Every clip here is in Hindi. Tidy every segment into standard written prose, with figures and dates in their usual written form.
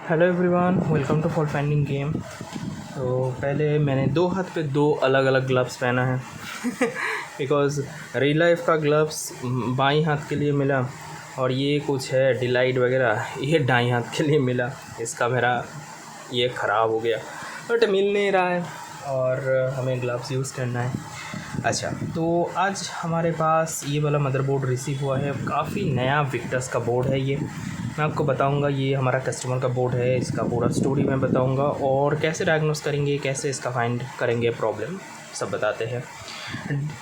Hello everyone, welcome to fault finding game. तो पहले मैंने दो हाथ पे दो अलग अलग ग्लव्स पहना है बिकॉज़ रियल लाइफ का ग्लव्स बाईं हाथ के लिए मिला और ये कुछ है डिलाइट वगैरह ये दाईं हाथ के लिए मिला। इसका मेरा ये ख़राब हो गया बट मिल नहीं रहा है और हमें ग्लव्स यूज़ करना है। अच्छा, तो आज हमारे पास ये वाला मदरबोर्ड रिसीव हुआ है। काफ़ी नया विक्टर्स का बोर्ड है। ये मैं आपको बताऊंगा, ये हमारा कस्टमर का बोर्ड है। इसका पूरा स्टोरी मैं बताऊंगा और कैसे डायग्नोस करेंगे, कैसे इसका फाइंड करेंगे प्रॉब्लम, सब बताते हैं।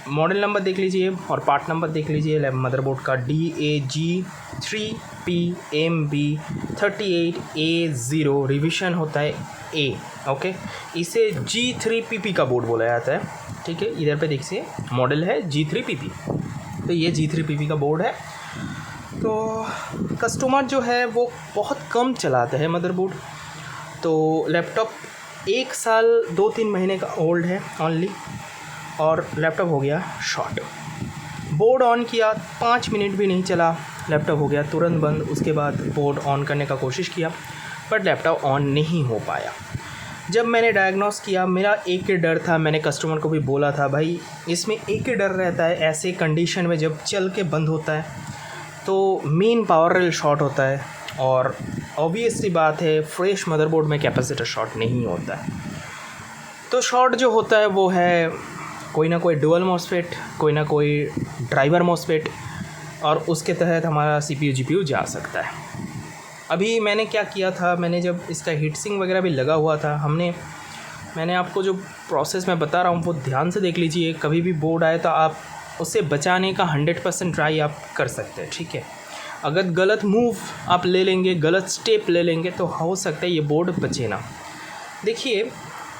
मॉडल नंबर देख लीजिए और पार्ट नंबर देख लीजिए मदरबोर्ड का DAG3PMB38A0। रिविजन होता है A, ओके। इसे G3PP का बोर्ड बोला जाता है, ठीक है। इधर पे देखिए मॉडल है G3PP, तो ये G3PP का बोर्ड है। तो कस्टमर जो है वो बहुत कम चलाते हैं मदरबोर्ड। तो लैपटॉप 1 साल 2-3 महीने का ओल्ड है ओनली और लैपटॉप हो गया शॉर्ट। बोर्ड ऑन किया, 5 मिनट भी नहीं चला, लैपटॉप हो गया तुरंत बंद। उसके बाद बोर्ड ऑन करने का कोशिश किया बट लैपटॉप ऑन नहीं हो पाया। जब मैंने डायग्नोस किया, मेरा एक ही डर था, मैंने कस्टमर को भी बोला था भाई इसमें एक ही डर रहता है, ऐसे कंडीशन में जब चल के बंद होता है तो मेन पावर रेल शॉर्ट होता है और ऑब्वियसली बात है फ्रेश मदरबोर्ड में कैपेसिटर शॉर्ट नहीं होता है। तो शॉर्ट जो होता है वो है कोई ना कोई डुअल मॉसफेट, कोई ना कोई ड्राइवर मॉसफेट, और उसके तहत हमारा CPU GPU जा सकता है। अभी मैंने क्या किया था, मैंने जब इसका हीट सिंक वगैरह भी लगा हुआ था, मैंने आपको जो प्रोसेस मैं बता रहा हूँ वो ध्यान से देख लीजिए। कभी भी बोर्ड आए तो आप उसे बचाने का 100% ट्राई आप कर सकते हैं, ठीक है। अगर गलत मूव आप ले लेंगे, गलत स्टेप ले लेंगे तो हो सकता है ये बोर्ड बचे ना। देखिए,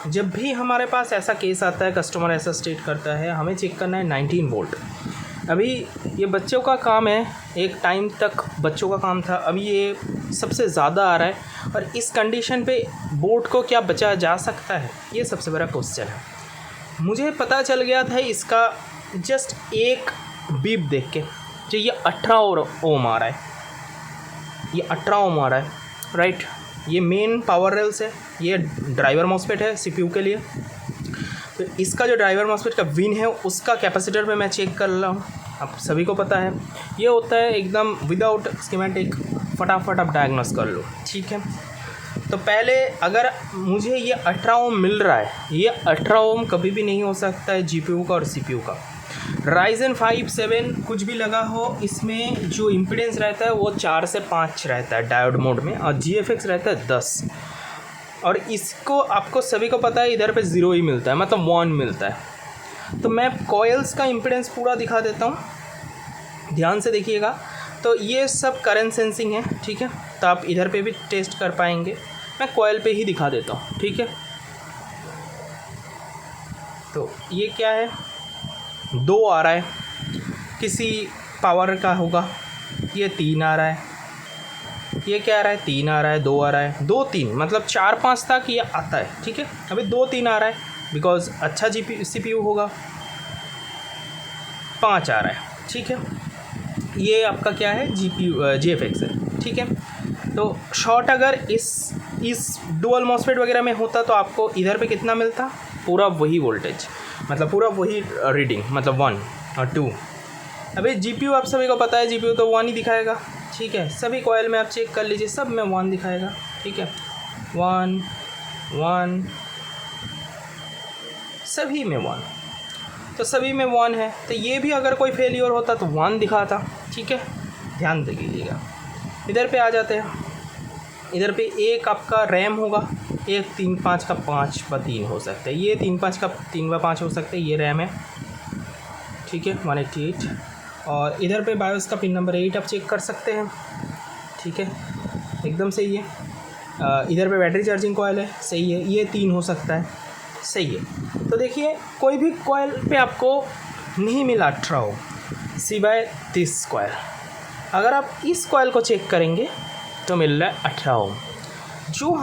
जब भी हमारे पास ऐसा केस आता है, कस्टमर ऐसा स्टेट करता है, हमें चेक करना है 19 वोल्ट। अभी ये बच्चों का काम है, एक टाइम तक बच्चों का काम था, अभी ये सबसे ज़्यादा आ रहा है और इस कंडीशन पे बोर्ड को क्या बचाया जा सकता है, ये सबसे बड़ा क्वेश्चन है। मुझे पता चल गया था इसका जस्ट एक बीप देख के, जो ये 18 ओम आ रहा है, ये 18 ओम आ रहा है, राइट। ये मेन पावर रेल्स है, ये ड्राइवर मॉसफेट है CPU के लिए। तो इसका जो ड्राइवर मॉसफेट का विन है उसका कैपेसिटर पे मैं चेक कर रहा हूँ, आप सभी को पता है ये होता है एकदम विदाउट स्कीमेटिक, फटाफट आप डायग्नोस कर लो, ठीक है। तो पहले अगर मुझे ये 18 ओम मिल रहा है, ये 18 ओम कभी भी नहीं हो सकता है GPU का और CPU का। Ryzen 5 7 कुछ भी लगा हो, इसमें जो इम्पीडेंस रहता है वो 4 से 5 रहता है डायोड मोड में और GFX रहता है 10। और इसको आपको सभी को पता है इधर पे 0 ही मिलता है, मतलब 1 मिलता है। तो मैं कॉइल्स का इम्पीडेंस पूरा दिखा देता हूँ, ध्यान से देखिएगा। तो ये सब करंट सेंसिंग है, ठीक है। तो आप इधर पे भी टेस्ट कर पाएंगे, मैं कॉइल पे ही दिखा देता हूँ, ठीक है। तो ये क्या है, 2 आ रहा है, किसी पावर का होगा। ये 3 आ रहा है, ये क्या आ रहा है, 3 आ रहा है, 2 आ रहा है, 2 3 मतलब 4 5 तक ये आता है, ठीक है। अभी 2 3 आ रहा है बिकॉज अच्छा CPU होगा। 5 आ रहा है, ठीक है। ये आपका क्या है, GFX है, ठीक है। तो शॉर्ट अगर इस डुअल मॉसफेट वगैरह में होता तो आपको इधर पे कितना मिलता, पूरा वही वोल्टेज, मतलब पूरा वही रीडिंग, मतलब 1 और 2। अभी GPU आप सभी को पता है, GPU तो 1 ही दिखाएगा, ठीक है। सभी कॉइल में आप चेक कर लीजिए, सब में 1 दिखाएगा, ठीक है। 1 1 सभी में 1, तो सभी में 1 है। तो ये भी अगर कोई फेलियर होता तो 1 दिखाता, ठीक है। ध्यान दे लीजिएगा। इधर पे आ जाते हैं, इधर पे एक आपका रैम होगा, एक 3 5 का 5 व 3 हो सकता है, ये 3 5 का 3 व 5 हो सकता है, ये रैम है, ठीक है, 188। और इधर पे बायोस का पिन नंबर 8 आप चेक कर सकते हैं, ठीक है, एकदम सही है। इधर पे बैटरी चार्जिंग कॉइल है, सही है, ये 3 हो सकता है, सही है। तो देखिए कोई भी कॉइल पे आपको नहीं मिला 18 ओम सिवाय 30 कॉइल। अगर आप इस कॉइल को चेक करेंगे तो मिल रहा है 18 ओम। जो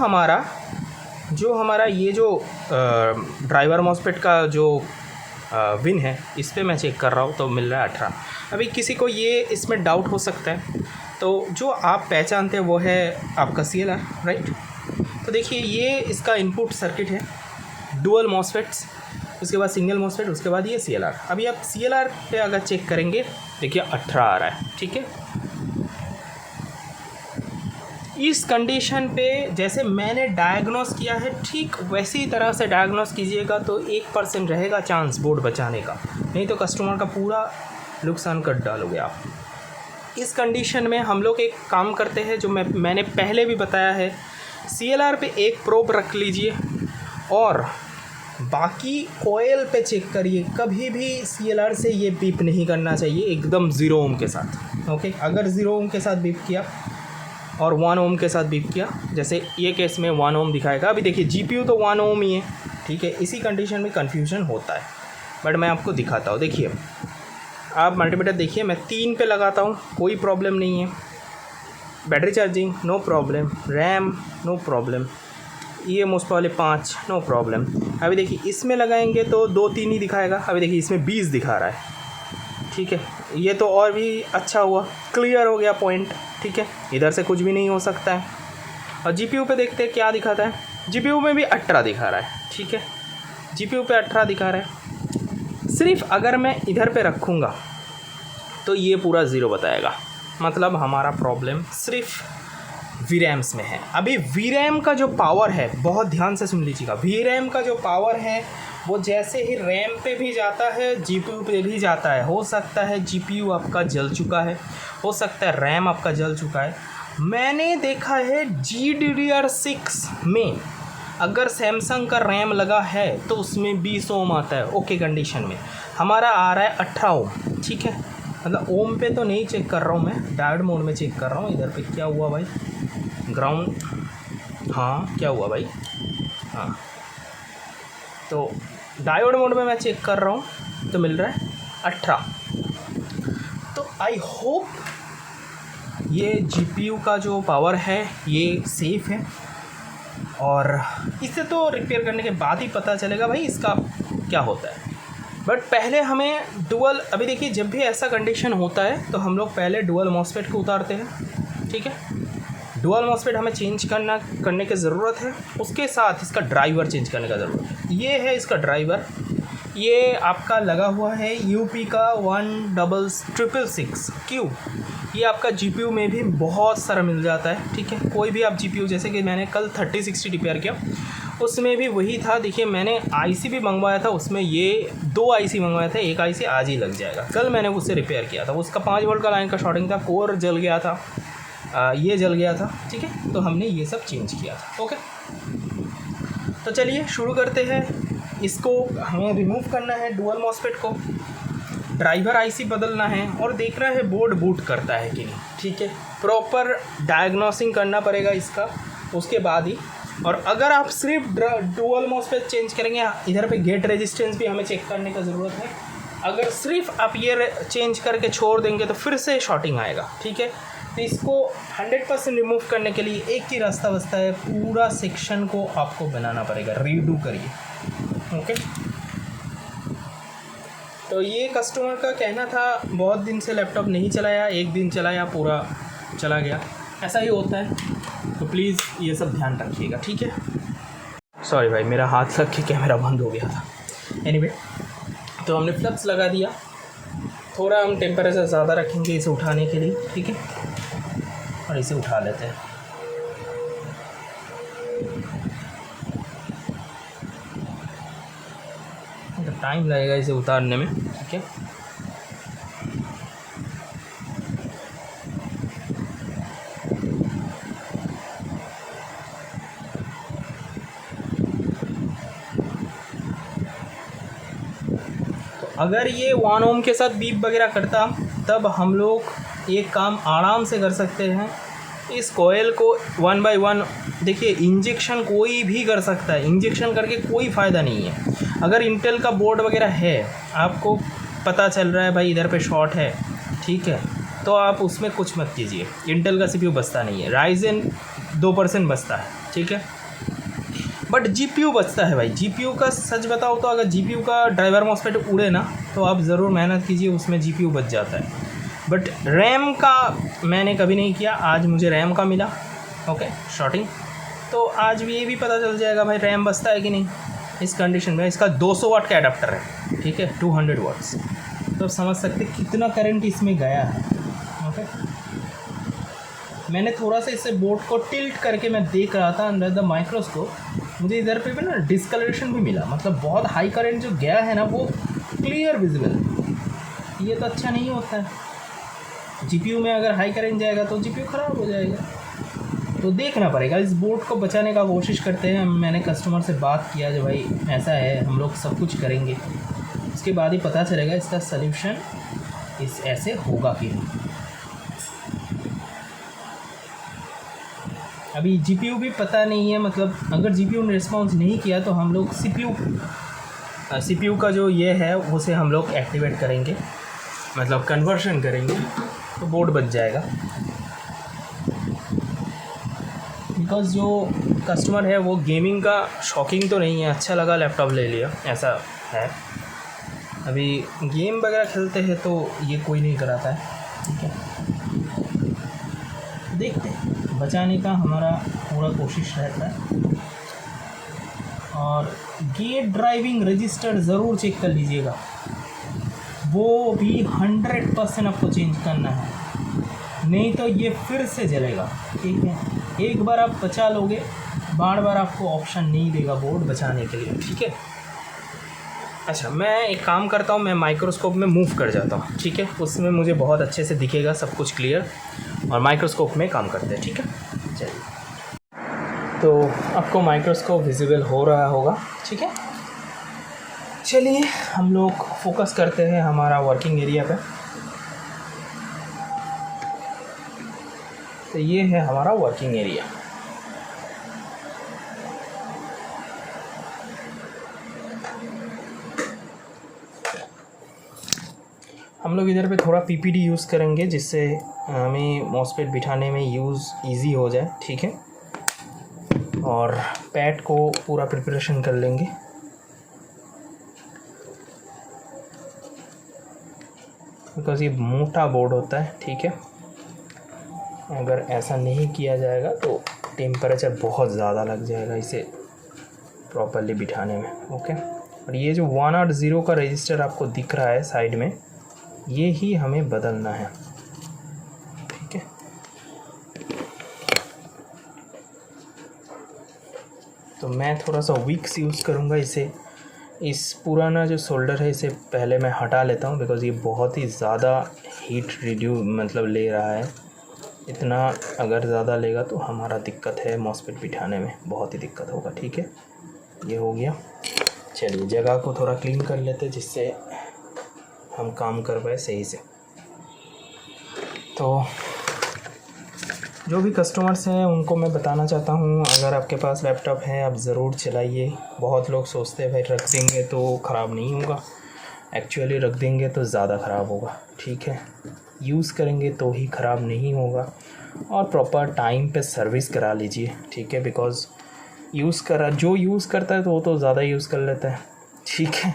हमारा ये जो ड्राइवर मॉसफेट का जो विन है, इस पे मैं चेक कर रहा हूँ तो मिल रहा है 18। अभी किसी को ये इसमें डाउट हो सकता है, तो जो आप पहचानते हैं वो है आपका CLR, राइट। देखिए ये इसका इनपुट सर्किट है, डुअल मॉसफेट्स, उसके बाद सिंगल मॉसफेट, उसके बाद ये CLR। अभी आप CLR पे अगर चेक करेंगे, देखिए 18 आ रहा है, ठीक है। इस कंडीशन पे जैसे मैंने डायग्नोस किया है, ठीक वैसी तरह से डायग्नोस कीजिएगा तो 1% रहेगा चांस बोर्ड बचाने का, नहीं तो कस्टमर का पूरा नुकसान कर डालोगे आप। इस कंडीशन में हम लोग एक काम करते हैं जो मैंने पहले भी बताया है, CLR पे एक प्रोब रख लीजिए और बाकी कोयल पे चेक करिए। कभी भी CLR से ये बीप नहीं करना चाहिए एकदम 0 ओम के साथ, ओके। अगर 0 ओम के साथ बीप किया और 1 ओम के साथ बीप किया, जैसे ये केस में 1 ओम दिखाएगा। अभी देखिए GPU तो 1 ओम ही है, ठीक है। इसी कंडीशन में कन्फ्यूजन होता है, बट मैं आपको दिखाता हूँ। देखिए आप मल्टीमीटर देखिए, मैं 3 पे लगाता हूँ, कोई प्रॉब्लम नहीं है। Battery charging no problem, RAM no problem, EMOS वाले 5 नो प्रॉब्लम। अभी देखिए इसमें लगाएंगे तो 2-3 ही दिखाएगा। अभी देखिए इसमें 20 दिखा रहा है, ठीक है। ये तो और भी अच्छा हुआ, क्लियर हो गया पॉइंट, ठीक है। इधर से कुछ भी नहीं हो सकता है। और GPU पे देखते हैं क्या दिखाता है। GPU में भी 18 दिखा रहा है, ठीक है। GPU पे 18 दिखा रहा है। सिर्फ अगर मैं इधर पे रखूँगा तो ये पूरा 0 बताएगा, मतलब हमारा प्रॉब्लम सिर्फ VRAMs में है। अभी VRAM का जो पावर है, बहुत ध्यान से सुन लीजिएगा, VRAM का जो पावर है वो जैसे ही रैम पे भी जाता है GPU पे भी जाता है। हो सकता है GPU आपका जल चुका है, हो सकता है रैम आपका जल चुका है। मैंने देखा है GDDR6 में अगर सैमसंग का रैम लगा है तो उसमें 20 ओम आता है, ओके कंडीशन में। हमारा आ रहा है 18 ओम, ठीक है। मतलब ओम पे तो नहीं चेक कर रहा हूँ मैं, डायोड मोड में चेक कर रहा हूँ। इधर पे क्या हुआ भाई, ग्राउंड, हाँ क्या हुआ भाई, हाँ तो डायोड मोड में मैं चेक कर रहा हूँ तो मिल रहा है 18। तो आई होप ये GPU का जो पावर है ये सेफ़ है, और इसे तो रिपेयर करने के बाद ही पता चलेगा भाई इसका क्या होता है। बट पहले हमें डुअल, अभी देखिए जब भी ऐसा कंडीशन होता है तो हम लोग पहले डुअल मॉसफेट को उतारते हैं, ठीक है। डुअल मॉसफेट हमें चेंज करने की ज़रूरत है, उसके साथ इसका ड्राइवर चेंज करने का ज़रूरत है। ये है इसका ड्राइवर, ये आपका लगा हुआ है UP का 16666Q। ये आपका GPU में भी बहुत सारा मिल जाता है, ठीक है। कोई भी आप GPU, जैसे कि मैंने कल 3060 रिपेयर किया, उसमें भी वही था। देखिए मैंने IC भी मंगवाया था, उसमें ये 2 IC मंगवाया था, एक IC आज ही लग जाएगा। कल मैंने उससे रिपेयर किया था, उसका 5 वोल्ट का लाइन का शॉर्टिंग था, कोर जल गया था, ये जल गया था, ठीक है। तो हमने ये सब चेंज किया था, ओके। तो चलिए शुरू करते हैं। इसको हमें रिमूव करना है डुअल मॉसफेट को, ड्राइवर IC बदलना है और देखना है बोर्ड बूट करता है कि नहीं, ठीक है। प्रॉपर डायग्नोसिंग करना पड़ेगा इसका, उसके बाद ही। और अगर आप सिर्फ डुअल मॉसफेट चेंज करेंगे, इधर पे गेट रेजिस्टेंस भी हमें चेक करने का ज़रूरत है। अगर सिर्फ आप ये चेंज करके छोड़ देंगे तो फिर से शॉर्टिंग आएगा, ठीक है। तो इसको 100% रिमूव करने के लिए एक ही रास्ता बचता है, पूरा सेक्शन को आपको बनाना पड़ेगा, रीडू करिए, ओके। तो ये कस्टमर का कहना था बहुत दिन से लैपटॉप नहीं चलाया, एक दिन चलाया पूरा चला गया, ऐसा ही होता है। तो प्लीज़ ये सब ध्यान रखिएगा, ठीक है। सॉरी भाई, मेरा हाथ लग के कैमरा बंद हो गया था। एनीवे, तो हमने फ्लक्स लगा दिया, थोड़ा हम टेम्परेचर ज़्यादा रखेंगे इसे उठाने के लिए, ठीक है। और इसे उठा लेते हैं। तो टाइम लगेगा इसे उतारने में, ठीक है। तो अगर ये 1 ओम के साथ बीप वगैरह करता तब हम लोग एक काम आराम से कर सकते हैं। इस कोयल को 1 बाय 1, देखिए इंजेक्शन कोई भी कर सकता है, इंजेक्शन करके कोई फ़ायदा नहीं है। अगर इंटेल का बोर्ड वगैरह है, आपको पता चल रहा है भाई इधर पे शॉर्ट है, ठीक है, तो आप उसमें कुछ मत कीजिए। इंटेल का CPU बचता नहीं है, राइजन 2% बचता है, ठीक है। बट GPU बचता है भाई। GPU का सच बताओ तो अगर GPU का ड्राइवर मॉसफेट उड़े ना तो आप ज़रूर मेहनत कीजिए, उसमें GPU बच जाता है। बट रैम का मैंने कभी नहीं किया, आज मुझे रैम का मिला, ओके, शॉर्टिंग। तो आज भी ये भी पता चल जाएगा भाई रैम बचता है कि नहीं इस कंडीशन में। इसका 200 वाट का एडाप्टर है, ठीक है, 200 वाट्स, तो समझ सकते कितना करंट इसमें गया है। ओके, मैंने थोड़ा सा इससे बोर्ड को टिल्ट करके मैं देख रहा था अंडर द माइक्रोस्कोप, मुझे इधर पे भी ना डिस्कलरेशन भी मिला, मतलब बहुत हाई करंट जो गया है ना वो क्लियर विजिबल। ये तो अच्छा नहीं होता है। जीपीयू में अगर हाई करंट जाएगा तो जीपीयू ख़राब हो जाएगा, तो देखना पड़ेगा। इस बोर्ड को बचाने का कोशिश करते हैं। मैंने कस्टमर से बात किया जो भाई ऐसा है, हम लोग सब कुछ करेंगे, उसके बाद ही पता चलेगा इसका सल्यूशन इस ऐसे होगा कि नहीं। अभी जीपीयू भी पता नहीं है, मतलब अगर जीपीयू ने रिस्पॉन्स नहीं किया तो हम लोग सीपीयू का जो ये है उसे हम लोग एक्टिवेट करेंगे, मतलब कन्वर्शन करेंगे, तो बोर्ड बच जाएगा। बिकॉज़ जो कस्टमर है वो गेमिंग का शौकीन तो नहीं है, अच्छा लगा लैपटॉप ले लिया, ऐसा है। अभी गेम वगैरह खेलते हैं तो ये कोई नहीं कराता है, ठीक है। देखते हैं, बचाने का हमारा पूरा कोशिश रहता है। और गेट ड्राइविंग रजिस्टर ज़रूर चेक कर लीजिएगा, वो भी 100% आपको चेंज करना है, नहीं तो ये फिर से जलेगा, ठीक है। एक बार आप बचा लोगे, बार बार आपको ऑप्शन नहीं देगा बोर्ड बचाने के लिए, ठीक है। अच्छा, मैं एक काम करता हूँ, मैं माइक्रोस्कोप में मूव कर जाता हूँ, ठीक है, उसमें मुझे बहुत अच्छे से दिखेगा सब कुछ क्लियर, और माइक्रोस्कोप में काम करते हैं, ठीक है। चलिए, तो आपको माइक्रोस्कोप विजिबल हो रहा होगा, ठीक है। चलिए हम लोग फोकस करते हैं हमारा वर्किंग एरिया पे। तो ये है हमारा वर्किंग एरिया। हम लोग इधर पे थोड़ा पीपीडी यूज़ करेंगे जिससे हमें मॉसफेट बिठाने में यूज़ इजी हो जाए, ठीक है। और पैड को पूरा प्रिपरेशन कर लेंगे। बिकॉज़ ये मोटा बोर्ड होता है, ठीक है। अगर ऐसा नहीं किया जाएगा तो टेम्परेचर बहुत ज़्यादा लग जाएगा इसे प्रॉपरली बिठाने में, ओके। और ये जो 180 का रजिस्टर आपको दिख रहा है साइड में, ये ही हमें बदलना है, ठीक है। तो मैं थोड़ा सा विक्स यूज़ करूँगा इसे। इस पुराना जो सोल्डर है इसे पहले मैं हटा लेता हूँ, बिकॉज़ ये बहुत ही ज़्यादा हीट मतलब ले रहा है। इतना अगर ज़्यादा लेगा तो हमारा दिक्कत है, मॉसफेट बिठाने में बहुत ही दिक्कत होगा, ठीक है। ये हो गया। चलिए जगह को थोड़ा क्लीन कर लेते जिससे हम काम कर पाए सही से। तो जो भी कस्टमर्स हैं उनको मैं बताना चाहता हूँ, अगर आपके पास लैपटॉप है आप ज़रूर चलाइए। बहुत लोग सोचते हैं भाई रख देंगे तो ख़राब नहीं होगा, एक्चुअली रख देंगे तो ज़्यादा ख़राब होगा, ठीक है। यूज़ करेंगे तो ही ख़राब नहीं होगा। और प्रॉपर टाइम पे सर्विस करा लीजिए, ठीक है। बिकॉज़ जो यूज़ करता है तो वो तो ज़्यादा यूज़ कर लेता है, ठीक है,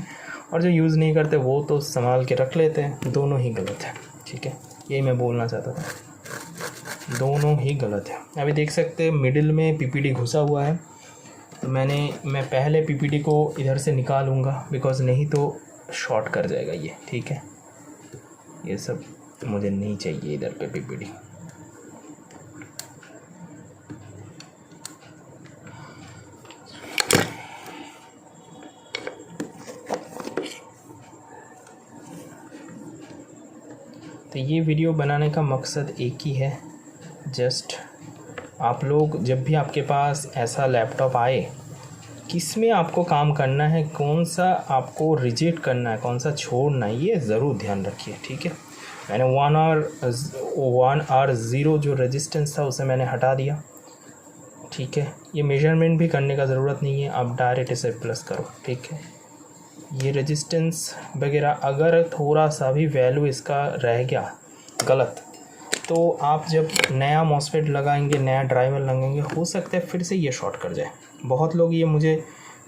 और जो यूज़ नहीं करते वो तो संभाल के रख लेते हैं। दोनों ही गलत है, ठीक है, यही मैं बोलना चाहता था, दोनों ही गलत है। अभी देख सकते हैं मिडिल में पीपीडी घुसा हुआ है, तो मैं पहले पीपीडी को इधर से निकालूंगा, बिकॉज़ नहीं तो शॉर्ट कर जाएगा ये, ठीक है। ये सब मुझे नहीं चाहिए इधर पे पीपीडी। तो ये वीडियो बनाने का मकसद एक ही है, जस्ट आप लोग जब भी आपके पास ऐसा लैपटॉप आए, किस में आपको काम करना है, कौन सा आपको रिजेक्ट करना है, कौन सा छोड़ना है, ये ज़रूर ध्यान रखिए, ठीक है। मैंने 1R0 जो रेजिस्टेंस था उसे मैंने हटा दिया, ठीक है। ये मेजरमेंट भी करने का ज़रूरत नहीं है, आप डायरेक्ट इसे प्लस करो, ठीक है। ये रेजिस्टेंस वगैरह अगर थोड़ा सा भी वैल्यू इसका रह गया गलत, तो आप जब नया मॉसफेट लगाएंगे, नया ड्राइवर लगाएंगे, हो सकता है फिर से ये शॉर्ट कर जाए। बहुत लोग ये मुझे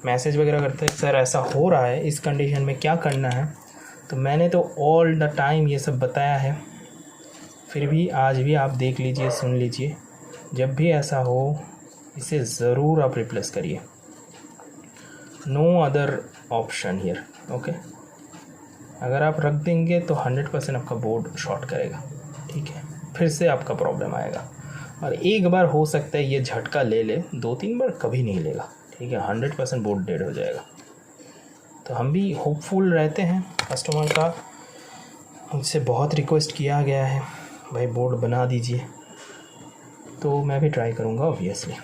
मैसेज वगैरह करते हैं, सर ऐसा हो रहा है, इस कंडीशन में क्या करना है। तो मैंने तो ऑल द टाइम ये सब बताया है, फिर भी आज भी आप देख लीजिए, सुन लीजिए। जब भी ऐसा हो इसे ज़रूर आप रिप्लेस करिए, no other option here. Okay, अगर आप रख देंगे तो 100% आपका बोर्ड शॉर्ट करेगा, ठीक है, फिर से आपका प्रॉब्लम आएगा। और एक बार हो सकता है ये झटका ले ले, 2-3 बार कभी नहीं लेगा, ठीक है, 100% बोर्ड डेड हो जाएगा। तो हम भी होपफुल रहते हैं, कस्टमर का मुझसे बहुत रिक्वेस्ट किया गया है भाई बोर्ड बना दीजिए, तो मैं भी ट्राई करूँगा ऑब्वियसली।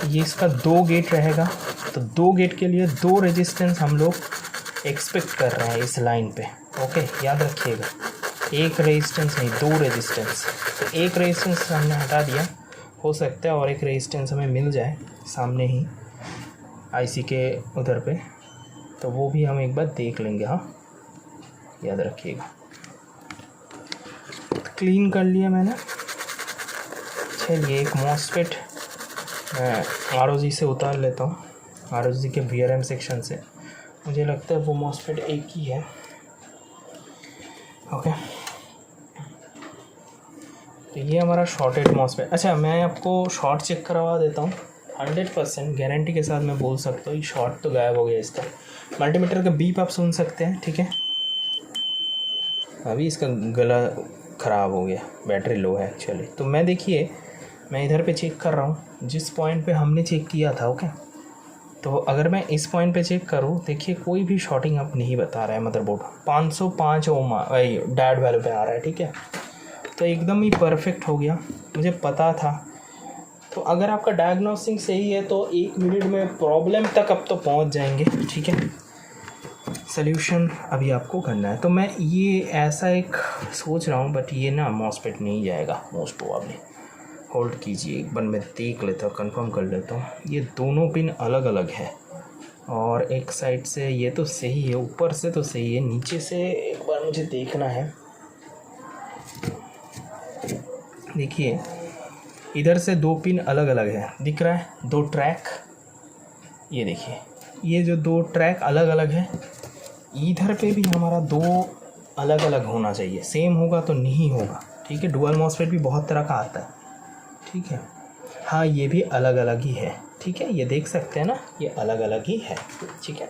ये इसका 2 गेट रहेगा, तो 2 गेट के लिए 2 रेजिस्टेंस हम लोग एक्सपेक्ट कर रहे हैं इस लाइन पे। ओके, याद रखिएगा, एक रेजिस्टेंस नहीं, 2 रेजिस्टेंस। तो एक रेजिस्टेंस हमने हटा दिया, हो सकता है और एक रेजिस्टेंस हमें मिल जाए सामने ही आईसी के उधर पे, तो वो भी हम एक बार देख लेंगे। हाँ, याद रखिएगा। क्लीन कर लिया मैंने। चलिए, एक मॉसफेट मैं ROG से उतार लेता हूँ, ROG के VRM सेक्शन से। मुझे लगता है वो मॉसफेट एक ही है। ओके, तो ये हमारा शॉर्टेड मॉसफेट। अच्छा, मैं आपको शॉर्ट चेक करवा देता हूँ, 100% गारंटी के साथ मैं बोल सकता हूँ ये शॉर्ट तो गायब हो गया इसका। मल्टीमीटर का बीप आप सुन सकते हैं, ठीक है। अभी इसका गला ख़राब हो गया, बैटरी लो है एक्चुअली। तो मैं देखिए, मैं इधर पे चेक कर रहा हूँ जिस पॉइंट पे हमने चेक किया था। ओके, तो अगर मैं इस पॉइंट पे चेक करूँ, देखिए कोई भी शॉर्टिंग अप नहीं बता रहा है मदरबोर्ड। 505 ओम डैड वैल्यू पे आ रहा है, ठीक है। तो एकदम ही परफेक्ट हो गया, मुझे पता था। तो अगर आपका डायग्नोसिस सही है तो 1 मिनट में प्रॉब्लम तक अब तो पहुँच जाएंगे, ठीक है। सल्यूशन अभी आपको करना है। तो मैं ये ऐसा एक सोच रहा हूँ, बट ये ना मॉसफेट नहीं जाएगा मोस्ट प्रोबेबली। होल्ड कीजिए, एक बार मैं देख लेता हूँ, कंफर्म कर लेता हूँ। ये दोनों पिन अलग अलग है, और एक साइड से ये तो सही है, ऊपर से तो सही है, नीचे से एक बार मुझे देखना है। देखिए, इधर से 2 पिन अलग अलग है, दिख रहा है, 2 ट्रैक। ये देखिए, ये जो 2 ट्रैक अलग अलग है, इधर पे भी हमारा 2 अलग अलग होना चाहिए। सेम होगा तो नहीं होगा, ठीक है। डुअल मॉसफेट भी बहुत तरह का आता है, ठीक है। हाँ, ये भी अलग अलग ही है, ठीक है। ये देख सकते हैं ना, ये अलग अलग ही है, ठीक है।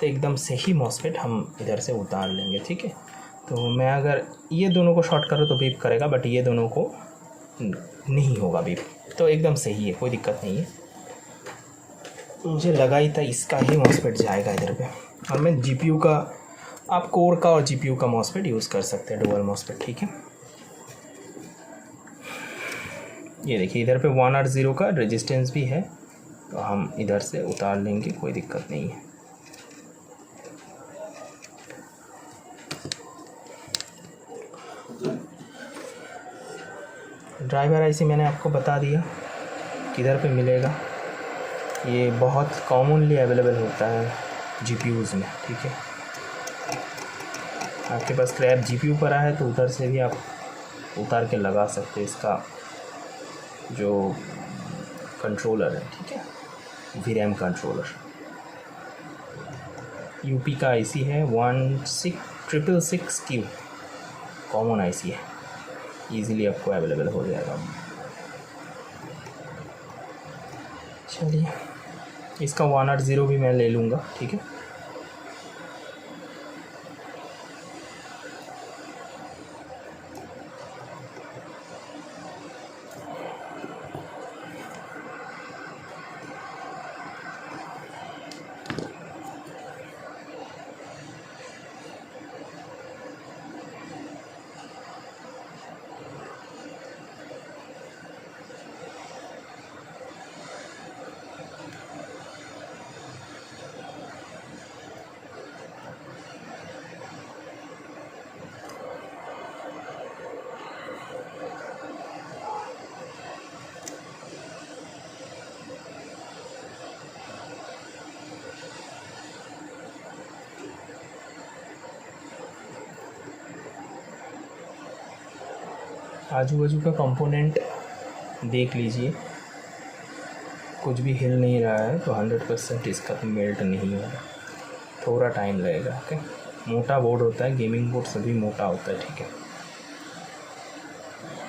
तो एकदम सही मॉसफेट हम इधर से उतार लेंगे, ठीक है। तो मैं अगर ये दोनों को शॉर्ट करूँ तो बीप करेगा, बट ये दोनों को नहीं होगा बीप, तो एकदम सही है, कोई दिक्कत नहीं है। मुझे लगा ही था इसका ही मॉसफेट जाएगा इधर पे। और मैं GPU का, आप कोर का और GPU का मॉसफेट यूज़ कर सकते हैं, डुअल मॉसफेट, ठीक है। ये देखिए, इधर पे 1R0 का रेजिस्टेंस भी है, तो हम इधर से उतार लेंगे, कोई दिक्कत नहीं है। ड्राइवर IC मैंने आपको बता दिया किधर पे मिलेगा। ये बहुत कॉमनली अवेलेबल होता है GPUs में, ठीक है। आपके पास क्रैप GPU पड़ा है तो उधर से भी आप उतार के लगा सकते हैं इसका जो कंट्रोलर है, ठीक है, VRAM कंट्रोलर। UP का IC है 16666Q, कॉमन IC है, ईज़िली आपको अवेलेबल हो जाएगा। चलिए, इसका 1R0 भी मैं ले लूँगा, ठीक है। आजू बाजू का कंपोनेंट देख लीजिए, कुछ भी हिल नहीं रहा है, तो 100% इसका तो मेल्ट नहीं होगा, थोड़ा टाइम लगेगा। ओके, मोटा बोर्ड होता है, गेमिंग बोर्ड सभी मोटा होता है, ठीक है।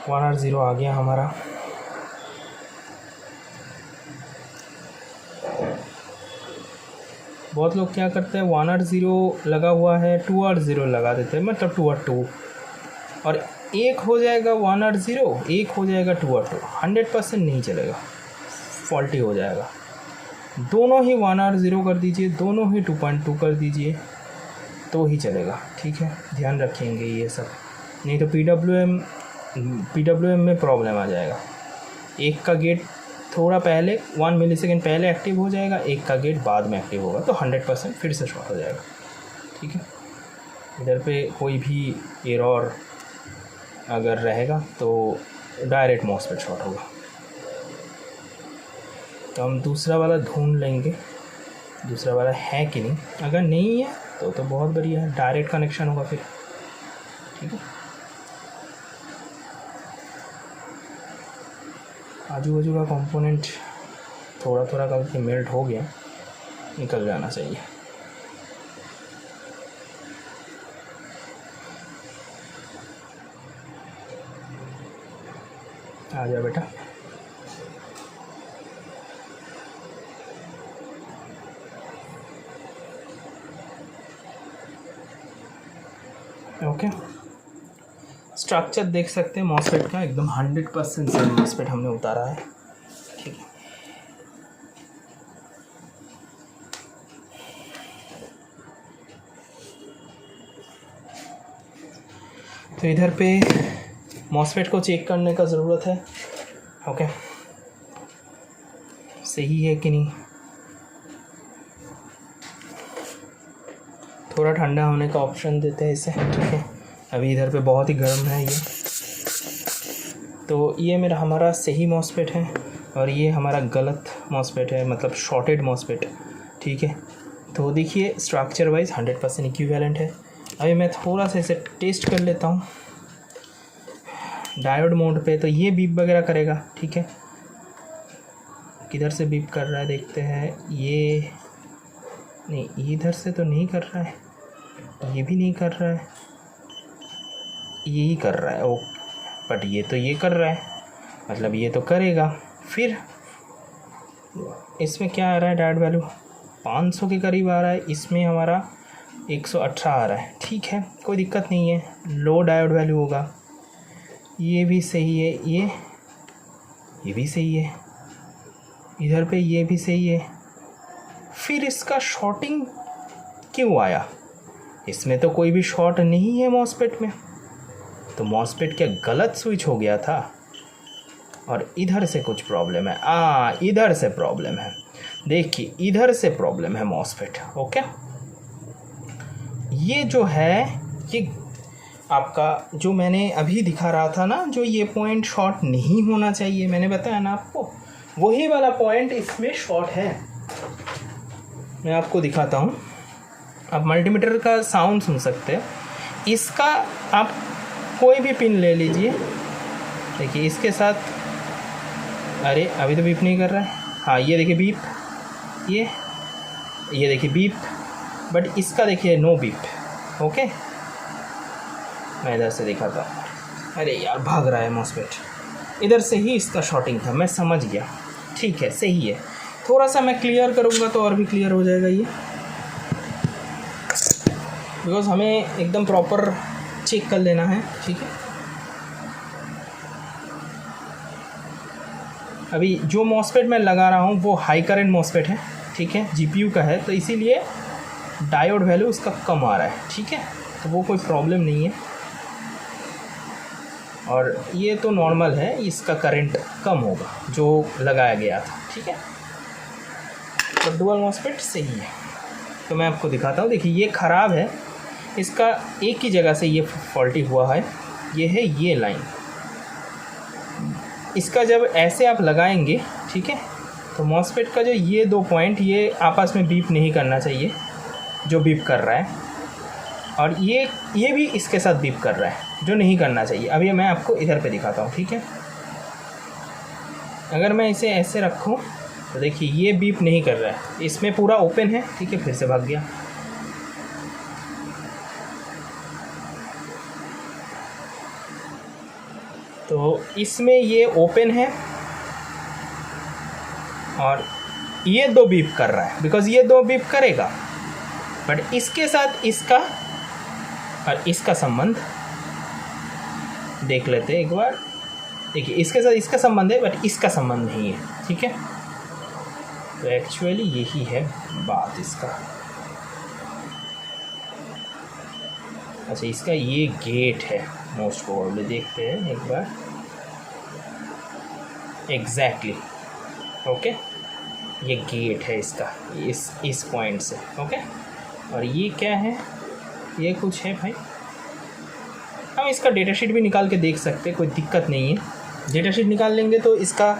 1R0 आ गया हमारा। बहुत लोग क्या करते हैं, 1R0 लगा हुआ है 2R0 लगा देते हैं, मतलब 2R2, और एक हो जाएगा 1R0, एक हो जाएगा 2R2, 100% नहीं चलेगा, फॉल्टी हो जाएगा। दोनों ही 1R0 कर दीजिए, दोनों ही 2.2 कर दीजिए, तो ही चलेगा, ठीक है। ध्यान रखेंगे ये सब, नहीं तो PWM में प्रॉब्लम आ जाएगा। एक का गेट थोड़ा पहले 1 मिलीसेकंड पहले एक्टिव हो जाएगा, एक का गेट बाद में एक्टिव होगा, तो 100% फिर से शॉर्ट हो जाएगा, ठीक है। इधर पे कोई भी एरर अगर रहेगा तो डायरेक्ट मॉसफेट शॉर्ट होगा। तो हम दूसरा वाला ढूंढ लेंगे, दूसरा वाला है कि नहीं। अगर नहीं है तो बहुत बढ़िया है, डायरेक्ट कनेक्शन होगा फिर, ठीक है। आजू बाजू का कंपोनेंट थोड़ा थोड़ा करके मेल्ट हो गया, निकल जाना चाहिए। आ जा बेटा। ओके, स्ट्रक्चर देख सकते हैं मॉसफेट का, एकदम 100% से मॉसफेट हमने उतारा है, ठीक है। तो इधर पे मॉसफेट को चेक करने का ज़रूरत है, ओके, सही है कि नहीं। थोड़ा ठंडा होने का ऑप्शन देते हैं इसे, ठीक है। अभी इधर पे बहुत ही गर्म है ये। तो ये हमारा सही मॉसफेट है और ये हमारा गलत मॉसफेट है, मतलब शॉर्टेड मॉसफेट, ठीक है। तो देखिए स्ट्रक्चर वाइज 100% इक्विवेलेंट है। अभी मैं थोड़ा सा इसे टेस्ट कर लेता हूँ डायोड मोड पे, तो ये बीप वगैरह करेगा, ठीक है। किधर से बीप कर रहा है देखते हैं। ये नहीं, इधर से तो नहीं कर रहा है, ये भी नहीं कर रहा है, यही कर रहा है ओ, बट ये तो ये कर रहा है, मतलब ये तो करेगा। फिर इसमें क्या आ रहा है, डायोड वैल्यू 500 के करीब आ रहा है, इसमें हमारा 118 आ रहा है, ठीक है, कोई दिक्कत नहीं है, लो डायोड वैल्यू होगा। ये भी सही है, ये भी सही है, इधर पे ये भी सही है। फिर इसका शॉर्टिंग क्यों आया, इसमें तो कोई भी शॉर्ट नहीं है मॉसफेट में, तो मॉसफेट क्या गलत स्विच हो गया था और इधर से कुछ प्रॉब्लम है। इधर से प्रॉब्लम है, देखिए इधर से प्रॉब्लम है मॉसफेट, ओके। ये जो है, ये आपका जो मैंने अभी दिखा रहा था ना, जो ये पॉइंट शॉर्ट नहीं होना चाहिए, मैंने बताया ना आपको, वही वाला पॉइंट इसमें शॉर्ट है। मैं आपको दिखाता हूँ, आप मल्टीमीटर का साउंड सुन सकते हैं। इसका आप कोई भी पिन ले लीजिए, देखिए इसके साथ, अरे अभी तो बीप नहीं कर रहा है, हाँ ये देखिए बीप, ये देखिए बीप, बट इसका देखिए नो बीप, ओके। मैं इधर से दिखाता हूँ, अरे यार भाग रहा है मॉसफेट, इधर से ही इसका शॉर्टिंग था, मैं समझ गया, ठीक है, सही है। थोड़ा सा मैं क्लियर करूँगा तो और भी क्लियर हो जाएगा ये, बिकॉज हमें एकदम प्रॉपर चेक कर लेना है, ठीक है। अभी जो मॉसफेट मैं लगा रहा हूँ वो हाई करंट मॉसफेट है, ठीक है, जीपीयू का है, तो इसीलिए डायोड वैल्यू उसका कम आ रहा है, ठीक है, तो वो कोई प्रॉब्लम नहीं है। और ये तो नॉर्मल है, इसका करंट कम होगा जो लगाया गया था, ठीक है। तो डुअल मॉसफेट सही है। तो मैं आपको दिखाता हूँ, देखिए ये ख़राब है, इसका एक ही जगह से ये फॉल्टी हुआ है, ये है ये लाइन, इसका जब ऐसे आप लगाएंगे, ठीक है, तो मॉसफेट का जो ये 2 पॉइंट, ये आपस में बीप नहीं करना चाहिए, जो बीप कर रहा है, और ये भी इसके साथ बीप कर रहा है, जो नहीं करना चाहिए। अभी मैं आपको इधर पे दिखाता हूँ, ठीक है। अगर मैं इसे ऐसे रखूँ तो देखिए ये बीप नहीं कर रहा है, इसमें पूरा ओपन है, ठीक है। फिर से भाग गया। तो इसमें ये ओपन है और ये 2 बीप कर रहा है, बिकॉज ये 2 बीप करेगा, बट इसके साथ इसका और इसका संबंध देख लेते हैं एक बार। देखिए इसके साथ इसका संबंध है बट इसका संबंध नहीं है, ठीक है। तो एक्चुअली यही है बात इसका। अच्छा, इसका ये गेट है मोस्ट प्रोबेबली, देखते हैं एक बार। एग्जैक्टली ओके, ये गेट है इसका इस पॉइंट से, ओके। और ये क्या है, ये कुछ है भाई, हम इसका डेटा शीट भी निकाल के देख सकते हैं, कोई दिक्कत नहीं है। डेटा शीट निकाल लेंगे तो इसका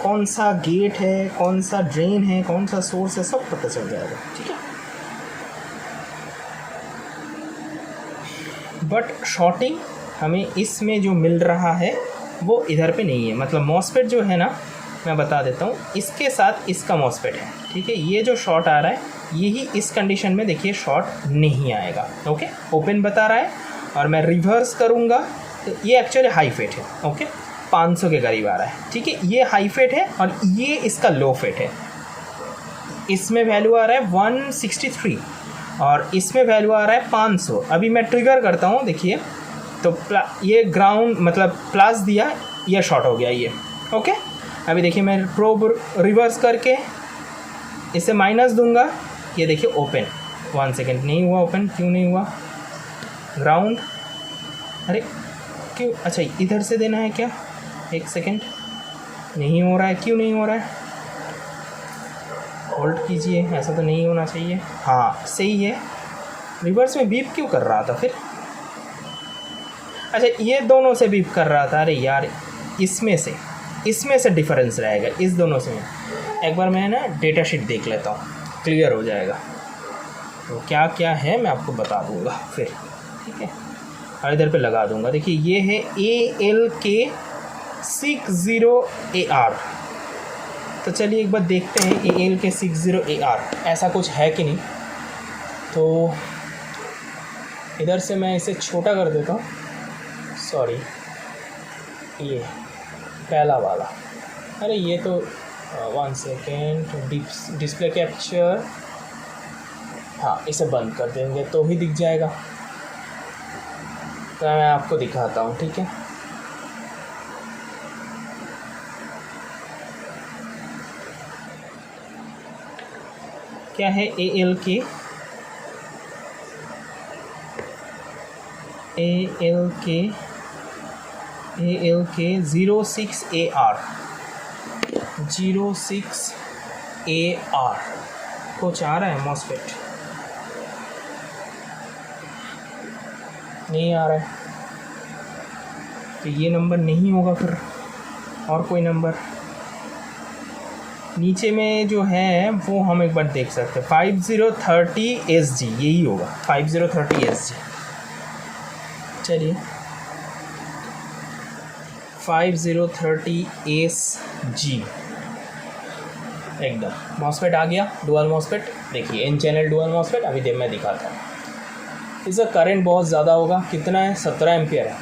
कौन सा गेट है, कौन सा ड्रेन है, कौन सा सोर्स है, सब पता चल जाएगा, ठीक है। बट शॉर्टिंग हमें इसमें जो मिल रहा है वो इधर पे नहीं है। मतलब मॉसफेट जो है ना, मैं बता देता हूँ, इसके साथ इसका मॉसफेट है, ठीक है। ये जो शॉर्ट आ रहा है यही इस कंडीशन में देखिए शॉर्ट नहीं आएगा, ओके। ओपन बता रहा है और मैं रिवर्स करूँगा तो ये एक्चुअली हाई फेट है, ओके। 500 के करीब आ रहा है, ठीक है। ये हाई फेट है और ये इसका लो फेट है। इसमें वैल्यू आ रहा है 163 और इसमें वैल्यू आ रहा है 500। अभी मैं ट्रिगर करता हूँ, देखिए तो ये ग्राउंड मतलब प्लस दिया, ये शॉर्ट हो गया ये, ओके। अभी देखिए मैं प्रोब रिवर्स करके इसे माइनस दूंगा, ये देखिए ओपन। 1 सेकेंड, नहीं हुआ ओपन, क्यों नहीं हुआ? ग्राउंड, अरे क्यों? अच्छा इधर से देना है क्या? 1 सेकेंड, नहीं हो रहा है, क्यों नहीं हो रहा है? होल्ड कीजिए, ऐसा तो नहीं होना चाहिए। हाँ सही है, रिवर्स में बीप क्यों कर रहा था फिर? अच्छा ये दोनों से बीप कर रहा था, अरे यार इसमें से डिफरेंस रहेगा इस दोनों से। एक बार मैं ना डेटा शीट देख लेता हूँ, क्लियर हो जाएगा। तो क्या क्या है मैं आपको बता दूँगा फिर, ठीक है। और इधर पे लगा दूँगा, देखिए ये है ALK60AR। तो चलिए एक बार देखते हैं ALK60AR ऐसा कुछ है कि नहीं। तो इधर से मैं इसे छोटा कर देता हूँ, सॉरी ये पहला वाला, अरे ये तो 1 सेकेंड, डिस्प्ले कैप्चर, हाँ इसे बंद कर देंगे तो ही दिख जाएगा। तो मैं आपको दिखाता हूँ, ठीक है। क्या है ALK06AR 06AR कुछ आ रहा है मॉसफेट, नहीं आ रहा है। तो ये नंबर नहीं होगा फिर, और कोई नंबर नीचे में जो है वो हम एक बार देख सकते हैं। 5030SG यही होगा, 5030SG। चलिए 5030SG एकदम मॉसफेट आ गया, डुअल मॉसफेट। देखिए इन चैनल डुअल मॉसफेट अभी मैं दिखाता हूँ। इसका करंट बहुत ज़्यादा होगा, कितना है? 17 एम्पियर है,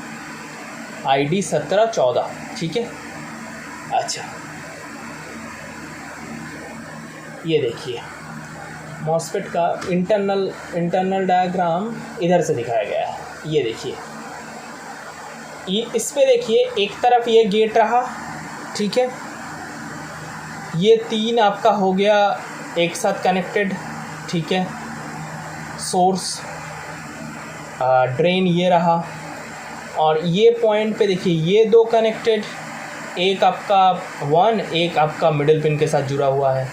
ID 1714, ठीक है। अच्छा ये देखिए मॉसफेट का इंटरनल डायग्राम इधर से दिखाया गया है, ये देखिए। ये इस पे देखिए एक तरफ ये गेट रहा, ठीक है। ये 3 आपका हो गया एक साथ कनेक्टेड, ठीक है। सोर्स ड्रेन ये रहा, और ये पॉइंट पे देखिए ये 2 कनेक्टेड, एक आपका 1, एक आपका मिडिल पिन के साथ जुड़ा हुआ है।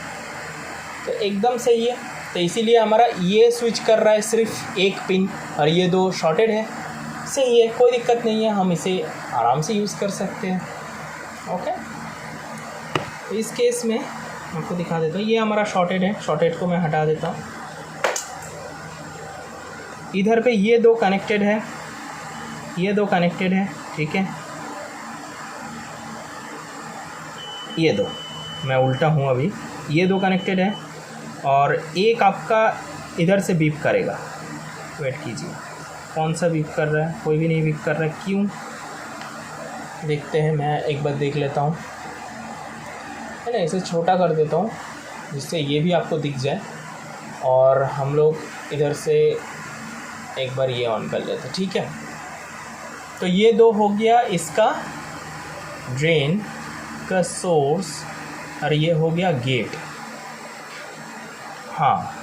तो एकदम सही है। तो इसीलिए हमारा ये स्विच कर रहा है सिर्फ एक पिन और ये 2 शॉर्टेड है, सही है, कोई दिक्कत नहीं है, हम इसे आराम से यूज़ कर सकते हैं, ओके। तो इस केस में आपको दिखा देता हूँ, ये हमारा शॉर्टेड है, शॉर्टेड को मैं हटा देता हूँ। इधर पे ये 2 कनेक्टेड है, ये दो कनेक्टेड है, ठीक है, ये दो, मैं उल्टा हूँ अभी, ये दो कनेक्टेड है और एक आपका इधर से बीप करेगा। वेट कीजिए, कौन सा बीप कर रहा है? कोई भी नहीं बीप कर रहा है, क्यों? देखते हैं, मैं एक बार देख लेता हूँ, है ना, इसे छोटा कर देता हूँ जिससे ये भी आपको दिख जाए और हम लोग इधर से एक बार ये ऑन कर लेते हैं, ठीक है। तो ये दो हो गया इसका ड्रेन का सोर्स और ये हो गया गेट। हाँ,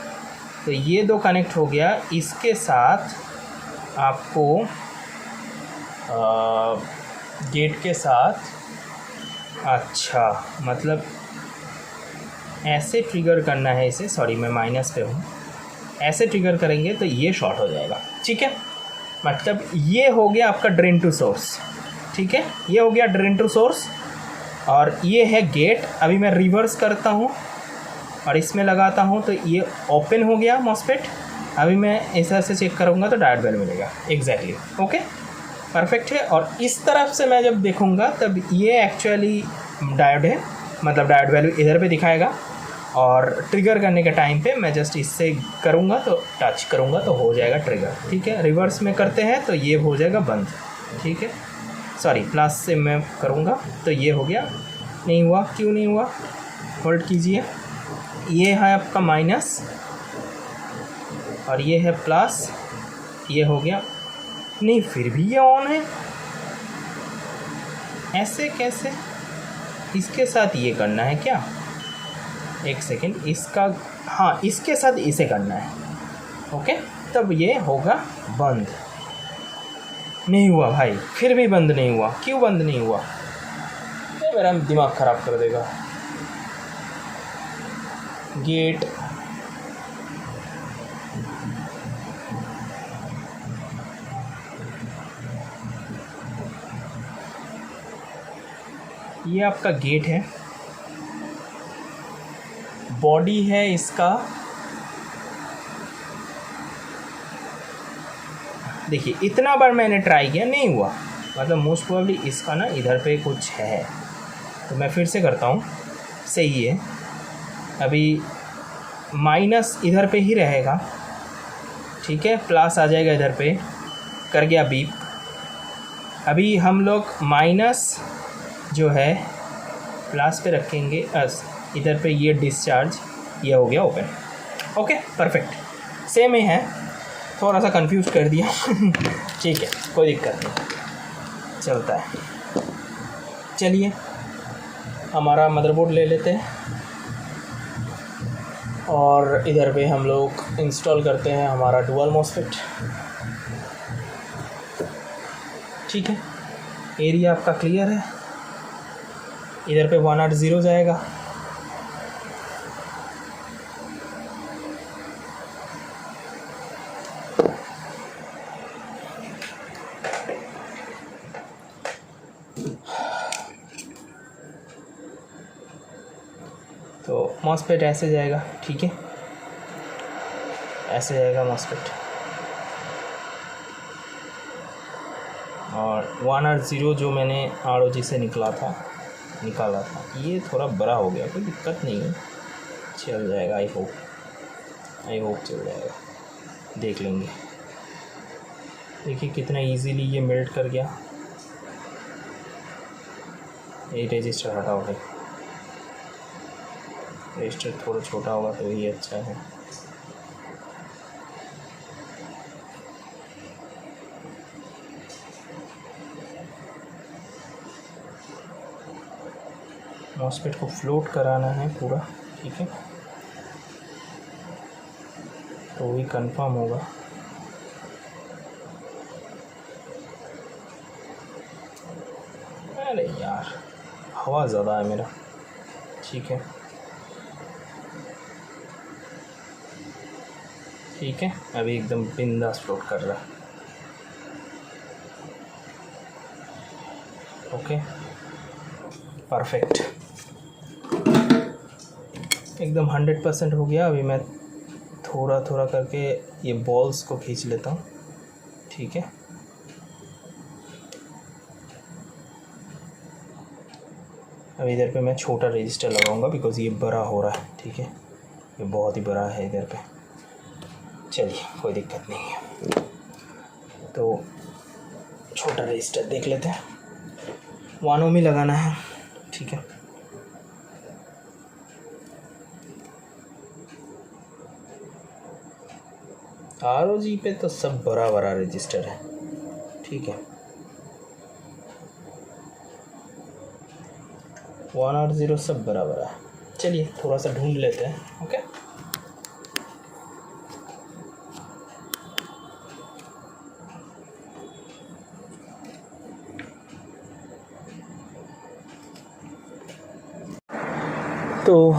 तो ये दो कनेक्ट हो गया, इसके साथ आपको गेट के साथ, अच्छा मतलब ऐसे ट्रिगर करना है इसे, सॉरी मैं माइनस पे हूँ, ऐसे ट्रिगर करेंगे तो ये शॉर्ट हो जाएगा, ठीक है। मतलब ये हो गया आपका ड्रेन टू सोर्स, ठीक है, ये हो गया ड्रेन टू सोर्स और ये है गेट। अभी मैं रिवर्स करता हूँ और इसमें लगाता हूँ तो ये ओपन हो गया मॉस्फेट। अभी मैं ऐसा से चेक करूँगा तो डायोड वैल्यू मिलेगा, एग्जैक्टली, ओके, परफेक्ट है। और इस तरफ से मैं जब देखूँगा तब ये एक्चुअली डायोड है, मतलब डायोड वैल्यू इधर पे दिखाएगा और ट्रिगर करने के टाइम पे मैं जस्ट इससे करूँगा तो टच करूँगा तो हो जाएगा ट्रिगर, ठीक है। रिवर्स में करते हैं तो ये हो जाएगा बंद, ठीक है, सॉरी प्लस से मैं करूँगा तो ये हो गया, नहीं हुआ, क्यों नहीं हुआ, होल्ड कीजिए, ये है आपका माइनस और ये है प्लस, ये हो गया, नहीं फिर भी ये ऑन है, ऐसे कैसे? इसके साथ ये करना है क्या, एक सेकेंड, इसका, हाँ इसके साथ इसे करना है, ओके, तब ये होगा बंद। नहीं हुआ भाई, फिर भी बंद नहीं हुआ, क्यों बंद नहीं हुआ? ये मेरा दिमाग ख़राब कर देगा। गेट ये आपका गेट है, बॉडी है इसका, देखिए इतना बार मैंने ट्राई किया नहीं हुआ, मतलब मोस्ट प्रोबेबली इसका ना इधर पे कुछ है, तो मैं फिर से करता हूँ, सही है, अभी माइनस इधर पे ही रहेगा, ठीक है, प्लस आ जाएगा इधर पे, कर गया बीप। अभी हम लोग माइनस जो है प्लस पे रखेंगे, इधर पे ये डिस्चार्ज, ये हो गया ओपन, ओके परफेक्ट, सेम ही है, थोड़ा सा कंफ्यूज कर दिया ठीक है, कोई दिक्कत नहीं, चलता है। चलिए हमारा मदरबोर्ड ले लेते हैं और इधर पे हम लोग इंस्टॉल करते हैं हमारा डुअल मॉस्फेट, ठीक है। एरिया आपका क्लियर है, इधर पे 180 जाएगा, तो मॉस्फेट ऐसे जाएगा, ठीक है, ऐसे जाएगा मॉस्फेट और 180 जो मैंने ROG से निकाला था, ये थोड़ा बड़ा हो गया, कोई दिक्कत नहीं है, चल जाएगा, आई होप चल जाएगा, देख लेंगे। देखिए कितना इजीली ये मेल्ट कर गया। ये रजिस्टर हटाओ भाई, रजिस्टर थोड़ा छोटा होगा तो ये अच्छा है। मॉस्फेट को फ्लोट कराना है पूरा, ठीक है, तो वही कंफर्म होगा। अरे यार हवा ज़्यादा है मेरा, ठीक है ठीक है, अभी एकदम बिंदास फ्लोट कर रहा है, ओके परफेक्ट, एकदम 100% हो गया। अभी मैं थोड़ा थोड़ा करके ये बॉल्स को खींच लेता हूँ, ठीक है, अब इधर पे मैं छोटा रजिस्टर लगाऊंगा बिकॉज़ ये बड़ा हो रहा है, ठीक है, ये बहुत ही बड़ा है इधर पे। चलिए कोई दिक्कत नहीं है, तो छोटा रजिस्टर देख लेते हैं। 1 ओम ही लगाना है, ठीक है। ROG पे तो सब बड़ा बड़ा रजिस्टर है, ठीक है। 1 और 0 सब बड़ा बड़ा है। चलिए थोड़ा सा ढूंढ लेते हैं, ओके। तो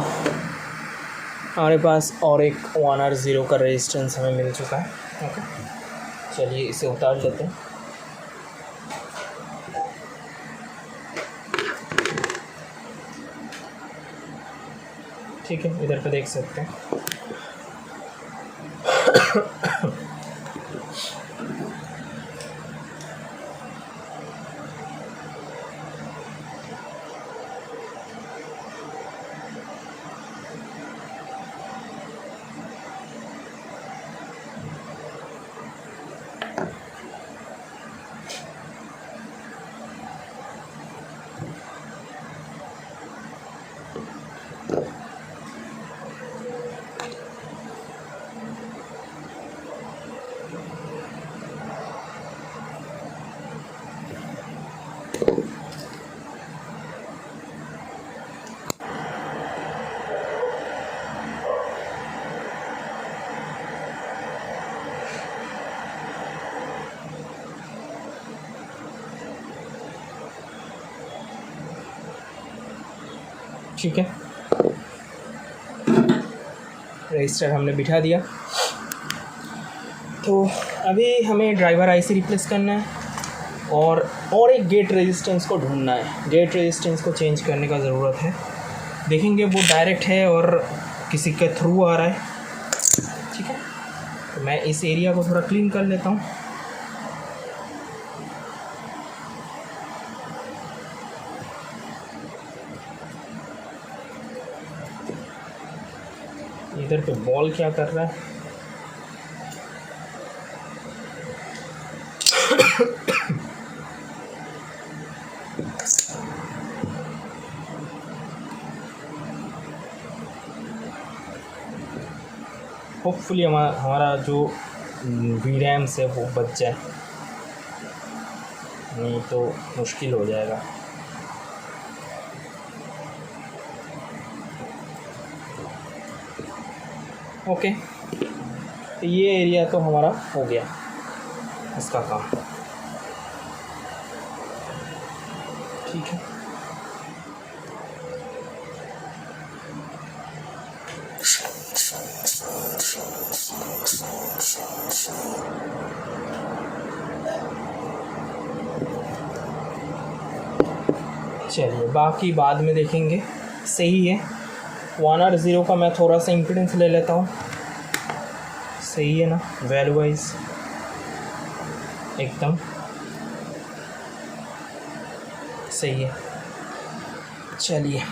हमारे पास और एक 1 और 0 का रेजिस्टेंस हमें मिल चुका है, ओके। चलिए इसे उतार लेते हैं। ठीक है, इधर पे देख सकते हैं। ठीक है, रजिस्टर हमने बिठा दिया। तो अभी हमें ड्राइवर आईसी रिप्लेस करना है और एक गेट रेजिस्टेंस को ढूंढना है। गेट रेजिस्टेंस को चेंज करने का ज़रूरत है। देखेंगे वो डायरेक्ट है और किसी के थ्रू आ रहा है, ठीक है। तो मैं इस एरिया को थोड़ा क्लीन कर लेता हूँ। इधर पे बॉल क्या कर रहा है? होपफुली हमारा जो VRAMs है वो बच जाए, नहीं तो मुश्किल हो जाएगा। ओके, तो ये एरिया तो हमारा हो गया इसका काम, ठीक है। चलिए बाकी बाद में देखेंगे, सही है। 1 और 0 का मैं थोड़ा सा इम्पीडेंस ले लेता हूँ, सही है ना, वैल्यू वाइज एकदम सही है। चलिए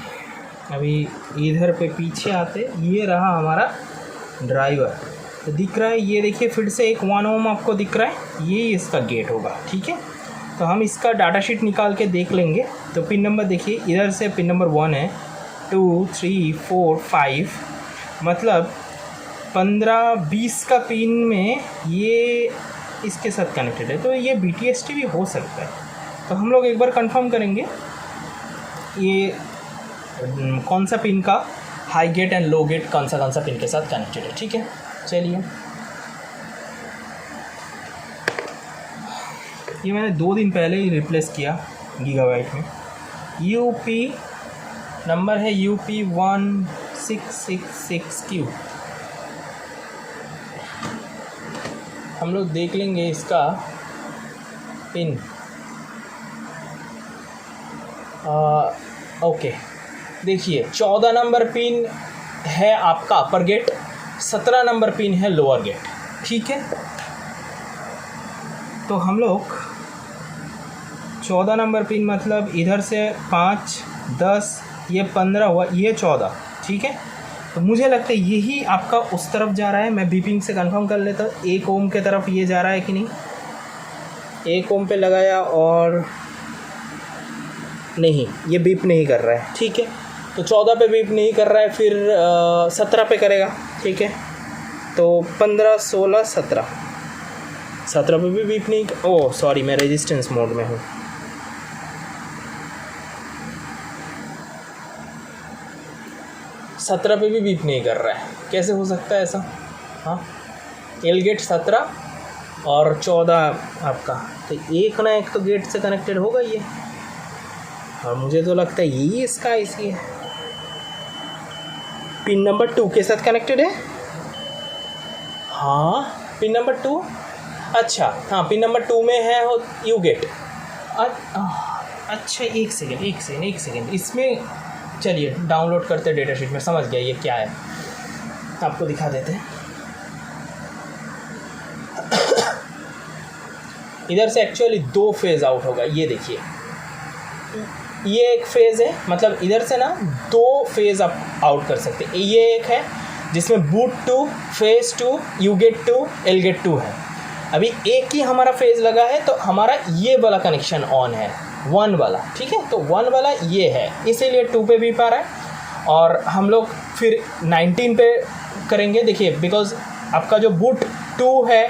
अभी इधर पे पीछे आते, ये रहा हमारा ड्राइवर। तो दिख रहा है, ये देखिए फिर से एक 1 ओम आपको दिख रहा है, ये इसका गेट होगा, ठीक है। तो हम इसका डाटा शीट निकाल के देख लेंगे। तो पिन नंबर देखिए, इधर से पिन नंबर 1 है, 2 3 4 5, मतलब 15-20 का पिन में ये इसके साथ कनेक्टेड है। तो ये BTST भी हो सकता है। तो हम लोग एक बार कंफर्म करेंगे ये कौन सा पिन का high gate and low gate कौन सा पिन के साथ कनेक्टेड है, ठीक है। चलिए ये मैंने 2 दिन पहले ही रिप्लेस किया गीगाबाइट में। UP नंबर है UP1666Q। हम लोग देख लेंगे इसका पिन। ओके, देखिए 14 नंबर पिन है आपका अपर गेट, 17 नंबर पिन है लोअर गेट, ठीक है। तो हम लोग 14 नंबर पिन मतलब इधर से 5 10, ये 15 हुआ, ये 14, ठीक है। तो मुझे लगता है यही आपका उस तरफ जा रहा है। मैं बीपिंग से कंफर्म कर लेता हूँ 1 ओम के तरफ ये जा रहा है कि नहीं। 1 ओम पे लगाया और नहीं, ये बीप नहीं कर रहा है, ठीक है। तो 14 पे बीप नहीं कर रहा है, फिर 17 पे करेगा, ठीक है। तो 15, 16, 17 पे भी बीप नहीं। ओह सॉरी, मैं रेजिस्टेंस मोड में हूँ। सत्रह पे भी बीप नहीं कर रहा है, कैसे हो सकता है ऐसा? हाँ, एल गेट 17 और 14 आपका, तो एक ना एक तो गेट से कनेक्टेड होगा ये, और मुझे तो लगता है यही इसका आईसी है। पिन नंबर 2 के साथ कनेक्टेड है। हाँ, पिन नंबर 2, अच्छा हाँ, पिन नंबर 2 में है यू गेट। अच्छा एक सेकेंड, इसमें चलिए डाउनलोड करते डेटा शीट में, समझ गया ये क्या है, आपको दिखा देते हैं। इधर से एक्चुअली 2 फेज़ आउट होगा, ये देखिए, ये एक फेज़ है, मतलब इधर से ना 2 फेज़ आप आउट कर सकते हैं। ये एक है जिसमें boot 2, phase 2, U gate 2, L gate 2 है। अभी एक ही हमारा फेज़ लगा है, तो हमारा ये वाला कनेक्शन ऑन है, 1 वाला, ठीक है। तो 1 वाला ये है, इसीलिए 2 पे भी पा रहा है। और हम लोग फिर 19 पे करेंगे, देखिए, बिकॉज आपका जो बूट 2 है,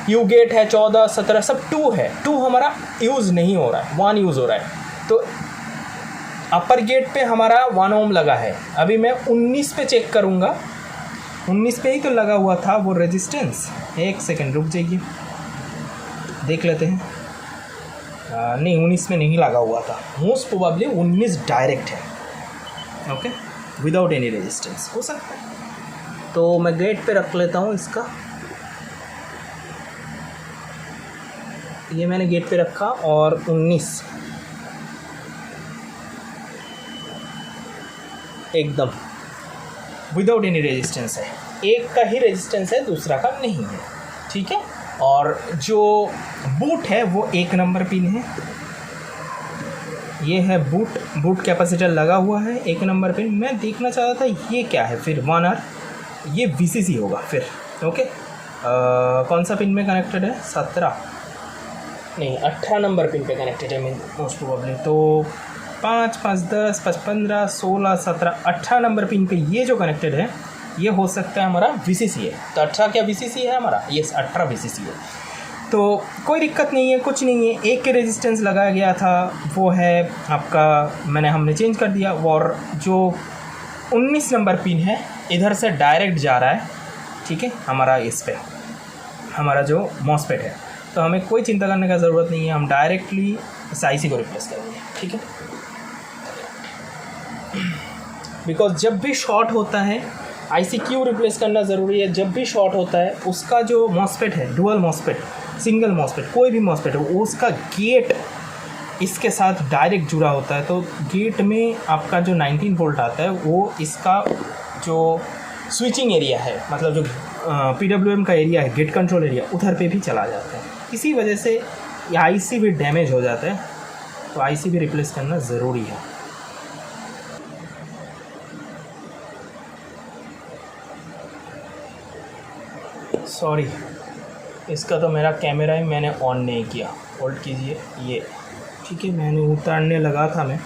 यू गेट है 14, 17, सब 2 है। 2 हमारा यूज़ नहीं हो रहा है, 1 यूज़ हो रहा है। तो अपर गेट पे हमारा 1 ओम लगा है। अभी मैं 19 पे चेक करूँगा, 19 पे ही तो लगा हुआ था वो रेजिस्टेंस। एक सेकेंड रुक जाइए, देख लेते हैं। नहीं, 19 में नहीं लगा हुआ था, मोस्ट प्रोबेबली 19 डायरेक्ट है, ओके, विदाउट एनी रेजिस्टेंस हो सकता है। तो मैं गेट पे रख लेता हूँ इसका, ये मैंने गेट पे रखा, और 19 एकदम विदाउट एनी रेजिस्टेंस है। एक का ही रेजिस्टेंस है, दूसरा का नहीं है, ठीक है। और जो बूट है वो 1 नंबर पिन है, ये है बूट कैपेसिटर लगा हुआ है 1 नंबर पिन। मैं देखना चाहता था ये क्या है, फिर 1R, ये VCC होगा फिर, ओके। कौन सा पिन में कनेक्टेड है? 17 नहीं, 18 नंबर पिन पे कनेक्टेड है मोस्ट प्रोबेबली। तो 5, 5, 10, 5, 15, 16, 17, 18 नंबर पिन पे ये जो कनेक्टेड है, ये हो सकता है हमारा VCC है। तो 18 क्या VCC है हमारा? यस, 18 VCC है। तो कोई दिक्कत नहीं है, कुछ नहीं है। एक के रेजिस्टेंस लगाया गया था, वो है आपका, हमने चेंज कर दिया। और जो 19 नंबर पिन है, इधर से डायरेक्ट जा रहा है, ठीक है, हमारा इस पे हमारा जो मॉसफेट है। तो हमें कोई चिंता करने का ज़रूरत नहीं है, हम डायरेक्टली इस आईसी को रिप्लेस करेंगे, ठीक है। बिकॉज जब भी शॉर्ट होता है, आईसी क्यों रिप्लेस करना ज़रूरी है? जब भी शॉर्ट होता है, उसका जो मॉसफेट है, डुअल मॉसफेट, सिंगल मॉसफेट, कोई भी मॉसफेट हो, उसका गेट इसके साथ डायरेक्ट जुड़ा होता है। तो गेट में आपका जो 19 वोल्ट आता है, वो इसका जो स्विचिंग एरिया है, मतलब जो PWM का एरिया है, गेट कंट्रोल एरिया, उधर पे भी चला जाता है। इसी वजह से आईसी भी डैमेज हो जाता है, तो आईसी भी रिप्लेस करना ज़रूरी है। सॉरी, इसका तो मेरा कैमरा ही मैंने ऑन नहीं किया। होल्ड कीजिए, ये ठीक है, मैंने उतारने लगा था मैं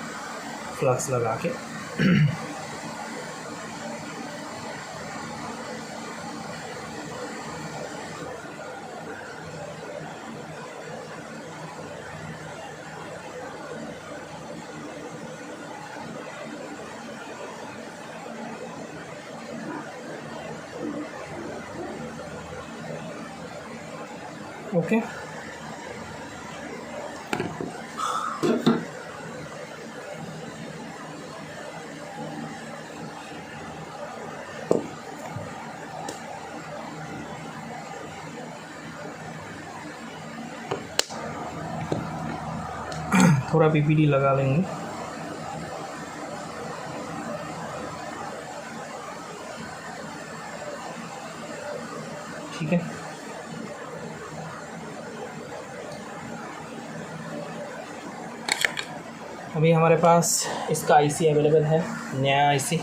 फ्लक्स लगा के। ओके, थोड़ा PPD लगा लेंगे। ठीक है, अभी हमारे पास इसका आईसी अवेलेबल है, नया आईसी।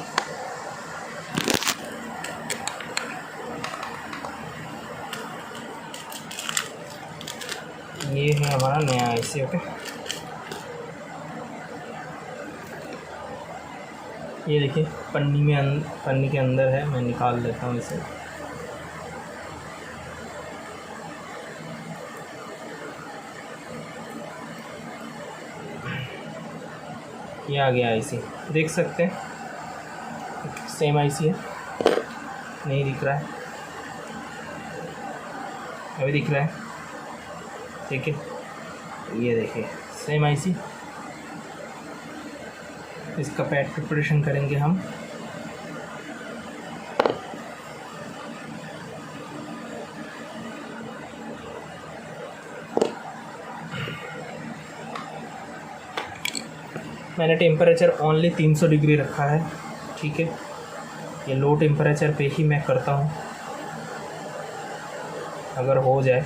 ये है हमारा नया आईसी। ओके, ये देखिए पन्नी के अंदर है, मैं निकाल लेता हूँ इसे। ये आ गया आईसी, देख सकते हैं सेम आईसी है। नहीं दिख रहा है, अभी दिख रहा है, ठीक है। ये देखिए सेम आईसी। इसका पैड प्रिपरेशन करेंगे हम। मैंने टेम्परेचर ओनली 300 डिग्री रखा है, ठीक है। ये लो टेम्परेचर पे ही मैं करता हूँ। अगर हो जाए,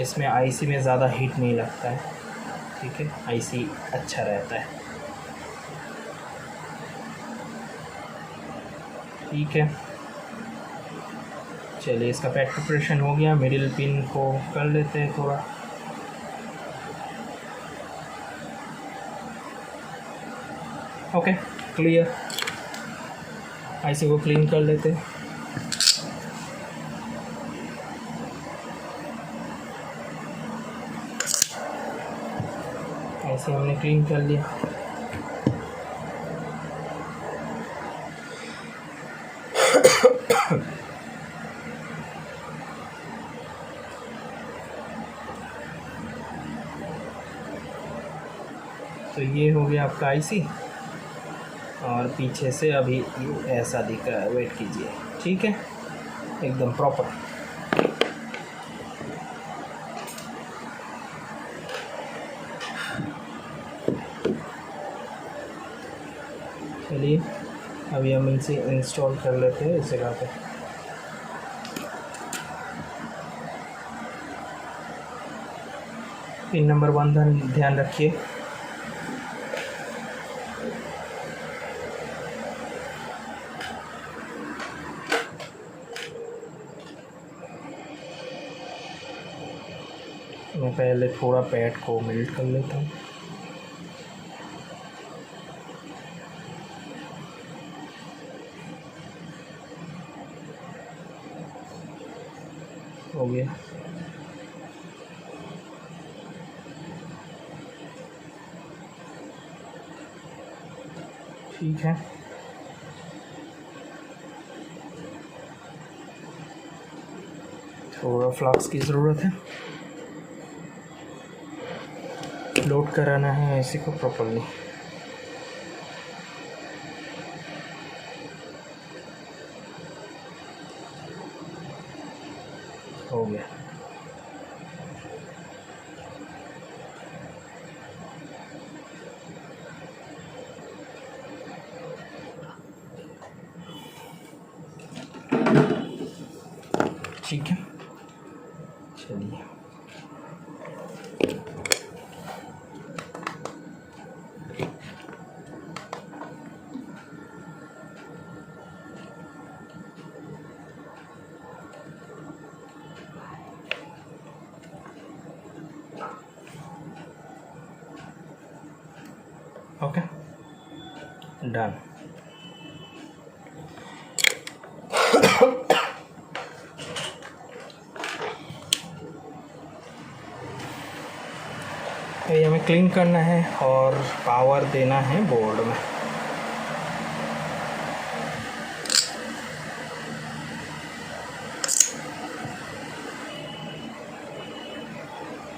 इसमें आईसी में ज़्यादा हीट नहीं लगता है, ठीक है। आईसी अच्छा रहता है, ठीक है। चलिए, इसका पैड प्रिपरेशन हो गया। मिडिल पिन को कर लेते हैं थोड़ा। Okay, clear. आईसी को क्लीन कर लेते हैं। ऐसे हमने क्लीन कर लिया। तो ये हो गया आपका आईसी, और पीछे से अभी ऐसा दिख रहा है। वेट कीजिए, ठीक है, एकदम प्रॉपर। चलिए, अभी हम इनसे इंस्टॉल कर लेते हैं इस जगह पे। पिन नंबर 1 ध्यान रखिए। मैं पहले थोड़ा पैड को मेल्ट कर लेता हूँ। हो गया। ठीक है, थोड़ा फ्लास्क की ज़रूरत है। लोड कराना है इसी को प्रॉपर्ली। हो गया। ठीक है, चलिए। Okay, done. ये हमें क्लीन करना है और पावर देना है बोर्ड में।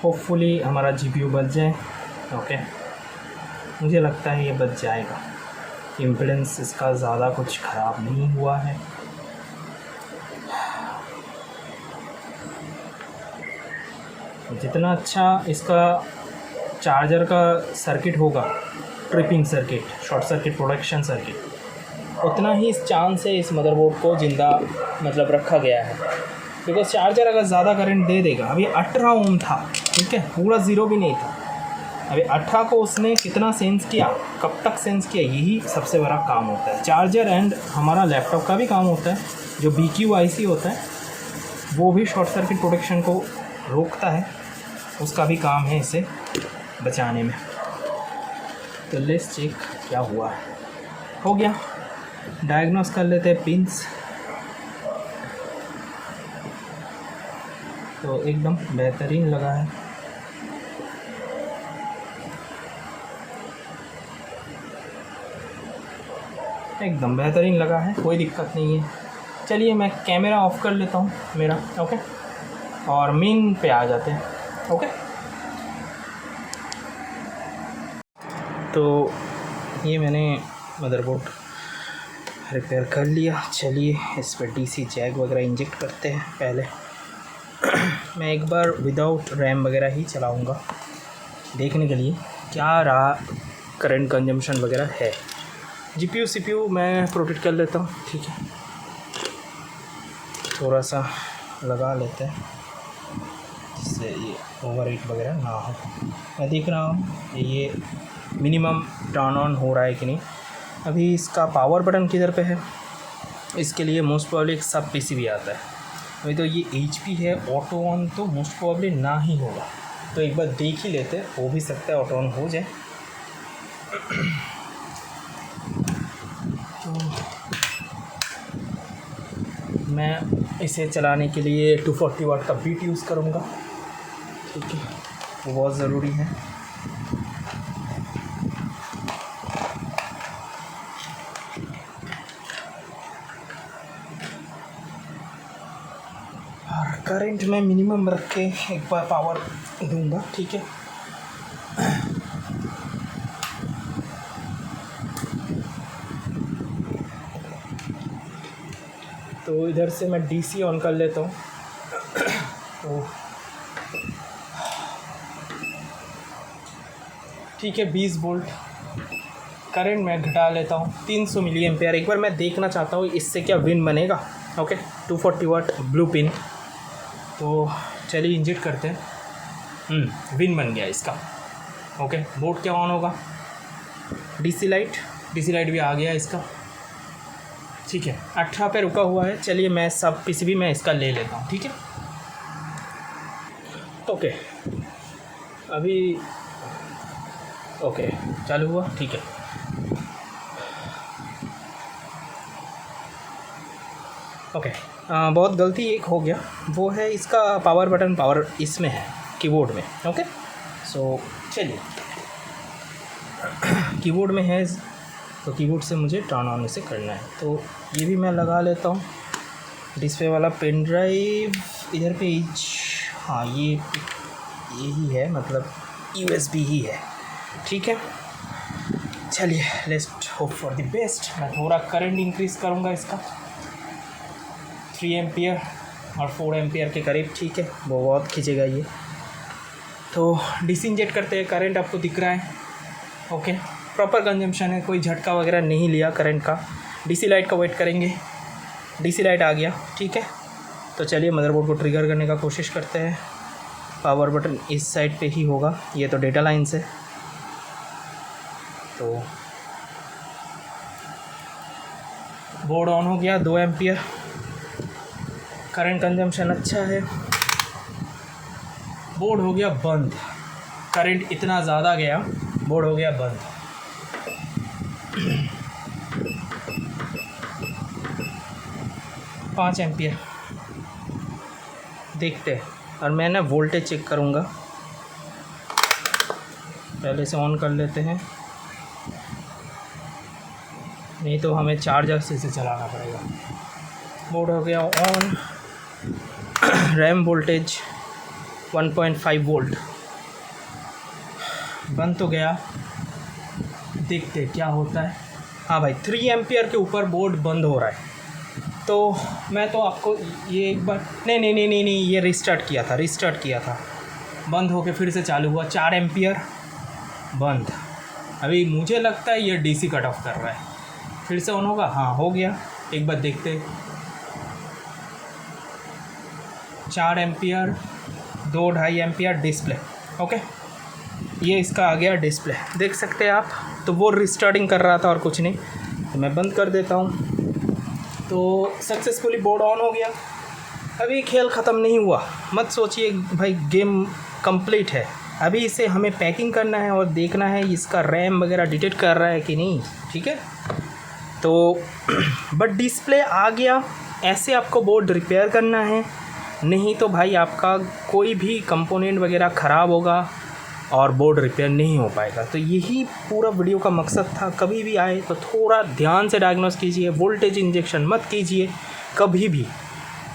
होपफुली हमारा जीपीयू बच जाए। ओके, मुझे लगता है ये बच जाएगा। इम्पीडेंस इसका ज़्यादा कुछ ख़राब नहीं हुआ है। जितना अच्छा इसका चार्जर का सर्किट होगा, tripping circuit, short circuit protection circuit, उतना ही इस चांस से इस मदरबोर्ड को ज़िंदा मतलब रखा गया है। बिकॉज चार्जर अगर ज़्यादा करंट दे देगा, अभी 18 ओम था, ठीक है, पूरा ज़ीरो भी नहीं था, अभी 18 को उसने कितना सेंस किया, कब तक सेंस किया, यही सबसे बड़ा काम होता है। चार्जर एंड हमारा लैपटॉप का भी काम होता है, जो BQIC होता है वो भी शॉर्ट सर्किट प्रोटेक्शन को रोकता है, उसका भी काम है इसे बचाने में। तो लेट्स चेक क्या हुआ है। हो गया, डायग्नोस कर लेते हैं पिंस। तो एकदम बेहतरीन लगा है। एकदम बेहतरीन लगा है, कोई दिक्कत नहीं है। चलिए मैं कैमरा ऑफ कर लेता हूँ मेरा, ओके, और मेन पे आ जाते हैं, ओके। तो ये मैंने मदरबोर्ड रिपेयर कर लिया। चलिए इस पर DC जैक वगैरह इंजेक्ट करते हैं पहले। मैं एक बार विदाउट रैम वगैरह ही चलाऊँगा देखने के लिए क्या रहा करंट कंजम्पशन वगैरह है। GPU CPU मैं प्रोटेक्ट कर लेता हूँ, ठीक है, थोड़ा सा लगा लेते हैं जिससे ये ओवर हीट वगैरह ना हो। मैं देख रहा हूँ ये मिनिमम टर्न ऑन हो रहा है कि नहीं। अभी इसका पावर बटन किधर पे है, इसके लिए मोस्ट प्रोबेबली एक सब PCB आता है। अभी तो ये HP है, ऑटो ऑन तो मोस्ट प्रोबेबली ना ही होगा, तो एक बार देख ही लेते, हो भी सकता है ऑटो ऑन हो जाए। तो मैं इसे चलाने के लिए 240 वाट का बीट यूज़ करूँगा, ठीक है, वो बहुत ज़रूरी है। और करंट में मिनिमम रख के एक बार पावर दूंगा, ठीक है। तो इधर से मैं DC ऑन कर लेता हूँ। तो ठीक है, 20 वोल्ट करंट मैं घटा लेता हूँ, 300 मिली एम्पेयर। एक बार मैं देखना चाहता हूँ इससे क्या विन बनेगा, ओके। 240 वाट ब्लू पिन, तो चलिए इंजेक्ट करते हैं। विन बन गया इसका, ओके। बोर्ड क्या ऑन होगा, DC लाइट भी आ गया इसका, ठीक है। 18 पे रुका हुआ है। चलिए मैं सब PCB में इसका ले लेता हूँ, ठीक है, ओके। अभी ओके चालू हुआ, ठीक है। ओके, बहुत गलती एक हो गया, वो है इसका पावर बटन, पावर इसमें है कीबोर्ड में, ओके। सो चलिए कीबोर्ड में है, तो कीबोर्ड से मुझे टर्न ऑन इसे करना है। तो ये भी मैं लगा लेता हूँ। डिस्प्ले वाला पेन ड्राइव इधर पे हाँ यही है, मतलब USB ही है, ठीक है। चलिए let's hope for the best. मैं थोड़ा करंट इंक्रीज़ करूँगा इसका, 3 एम्पियर और 4 एम्पियर के करीब, ठीक है, वो बहुत खींचेगा ये। तो DC इंजेक्ट करते हैं, करंट आपको दिख रहा है, ओके। प्रॉपर कंजम्पशन है, कोई झटका वगैरह नहीं लिया करंट का। DC लाइट का वेट करेंगे, DC लाइट आ गया, ठीक है। तो चलिए मदरबोर्ड को ट्रिगर करने का कोशिश करते हैं। पावर बटन इस साइड पे ही होगा, ये तो डेटा लाइन से, तो बोर्ड ऑन हो गया। 2 एम्पियर करंट कंजम्पशन अच्छा है। बोर्ड हो गया बंद, करंट इतना ज़्यादा गया, बोर्ड हो गया बंद। 5 एम्पियर देखते हैं। और मैं ना वोल्टेज चेक करूँगा, पहले से ऑन कर लेते हैं, नहीं तो हमें चार्जर से इसे चलाना पड़ेगा। बोर्ड हो गया ऑन। रैम वोल्टेज 1.5 वोल्ट, बंद तो गया, देखते क्या होता है। हाँ भाई 3 एम्पियर के ऊपर बोर्ड बंद हो रहा है। तो मैं तो आपको ये एक बार नहीं, ये रिस्टार्ट किया था, बंद होके फिर से चालू हुआ। 4 एम्पियर बंद। अभी मुझे लगता है ये DC कट ऑफ कर रहा है, फिर से ऑन होगा, हाँ हो गया। एक बार देखते, 4 एम्पियर, 2-2.5 एम्पियर डिस्प्ले, ओके। ये इसका आ गया डिस्प्ले, देख सकते हैं आप। तो वो रिस्टार्टिंग कर रहा था और कुछ नहीं, तो मैं बंद कर देता हूँ। तो सक्सेसफुली बोर्ड ऑन हो गया। अभी खेल ख़त्म नहीं हुआ, मत सोचिए भाई गेम कंप्लीट है। अभी इसे हमें पैकिंग करना है और देखना है इसका रैम वगैरह डिटेक्ट कर रहा है कि नहीं, ठीक है। तो बट डिस्प्ले आ गया, ऐसे आपको बोर्ड रिपेयर करना है, नहीं तो भाई आपका कोई भी कंपोनेंट वगैरह ख़राब होगा और बोर्ड रिपेयर नहीं हो पाएगा। तो यही पूरा वीडियो का मकसद था। कभी भी आए तो थोड़ा ध्यान से डायग्नोस कीजिए, वोल्टेज इंजेक्शन मत कीजिए कभी भी,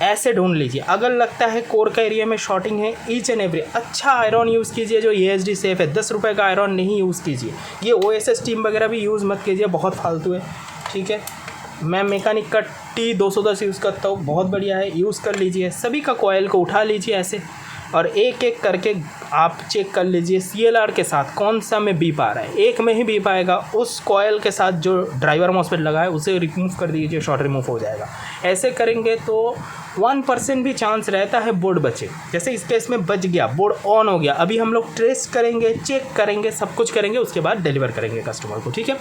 ऐसे ढूंढ लीजिए। अगर लगता है कोर का एरिया में शॉर्टिंग है, ईच एंड एवरी अच्छा आयरन यूज़ कीजिए जो ASD सेफ है। 10 रुपये का आयरन नहीं यूज़ कीजिए। ये OSS टीम वगैरह भी यूज़ मत कीजिए, बहुत फालतू है, ठीक है। मैं मैकेनिक का T210 यूज़ करता हूँ, बहुत बढ़िया है, यूज़ कर लीजिए। सभी का कॉयल को उठा लीजिए ऐसे, और एक एक करके आप चेक कर लीजिए CLR के साथ कौन सा में बीप आ रहा है। एक में ही बीप आएगा, उस कॉयल के साथ जो ड्राइवर मॉसफेट लगा है उसे रिमूव कर दीजिए, शॉर्ट रिमूव हो जाएगा। ऐसे करेंगे तो 1% भी चांस रहता है बोर्ड बचे। जैसे इस केस में बच गया, बोर्ड ऑन हो गया। अभी हम लोग ट्रेस करेंगे, चेक करेंगे, सब कुछ करेंगे, उसके बाद डिलीवर करेंगे कस्टमर को, ठीक है।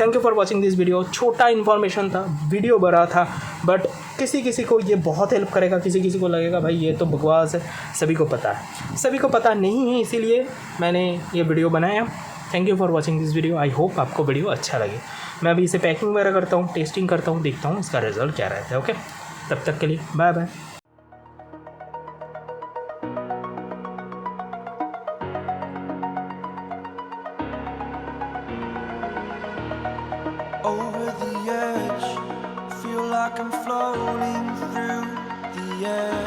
Thank you for watching this video. छोटा इन्फॉर्मेशन था, वीडियो बड़ा था, बट किसी किसी को ये बहुत हेल्प करेगा, किसी किसी को लगेगा भाई ये तो बकवास है। सभी को पता है, सभी को पता नहीं है, इसीलिए मैंने ये वीडियो बनाया। Thank you for watching this video. I hope आपको वीडियो अच्छा लगे। मैं अभी इसे पैकिंग वगैरह करता हूँ, टेस्टिंग करता हूँ, देखता हूँ इसका रिजल्ट क्या रहता है। ओके, तब तक के लिए bye bye. Over the edge, feel like I'm floating through the air.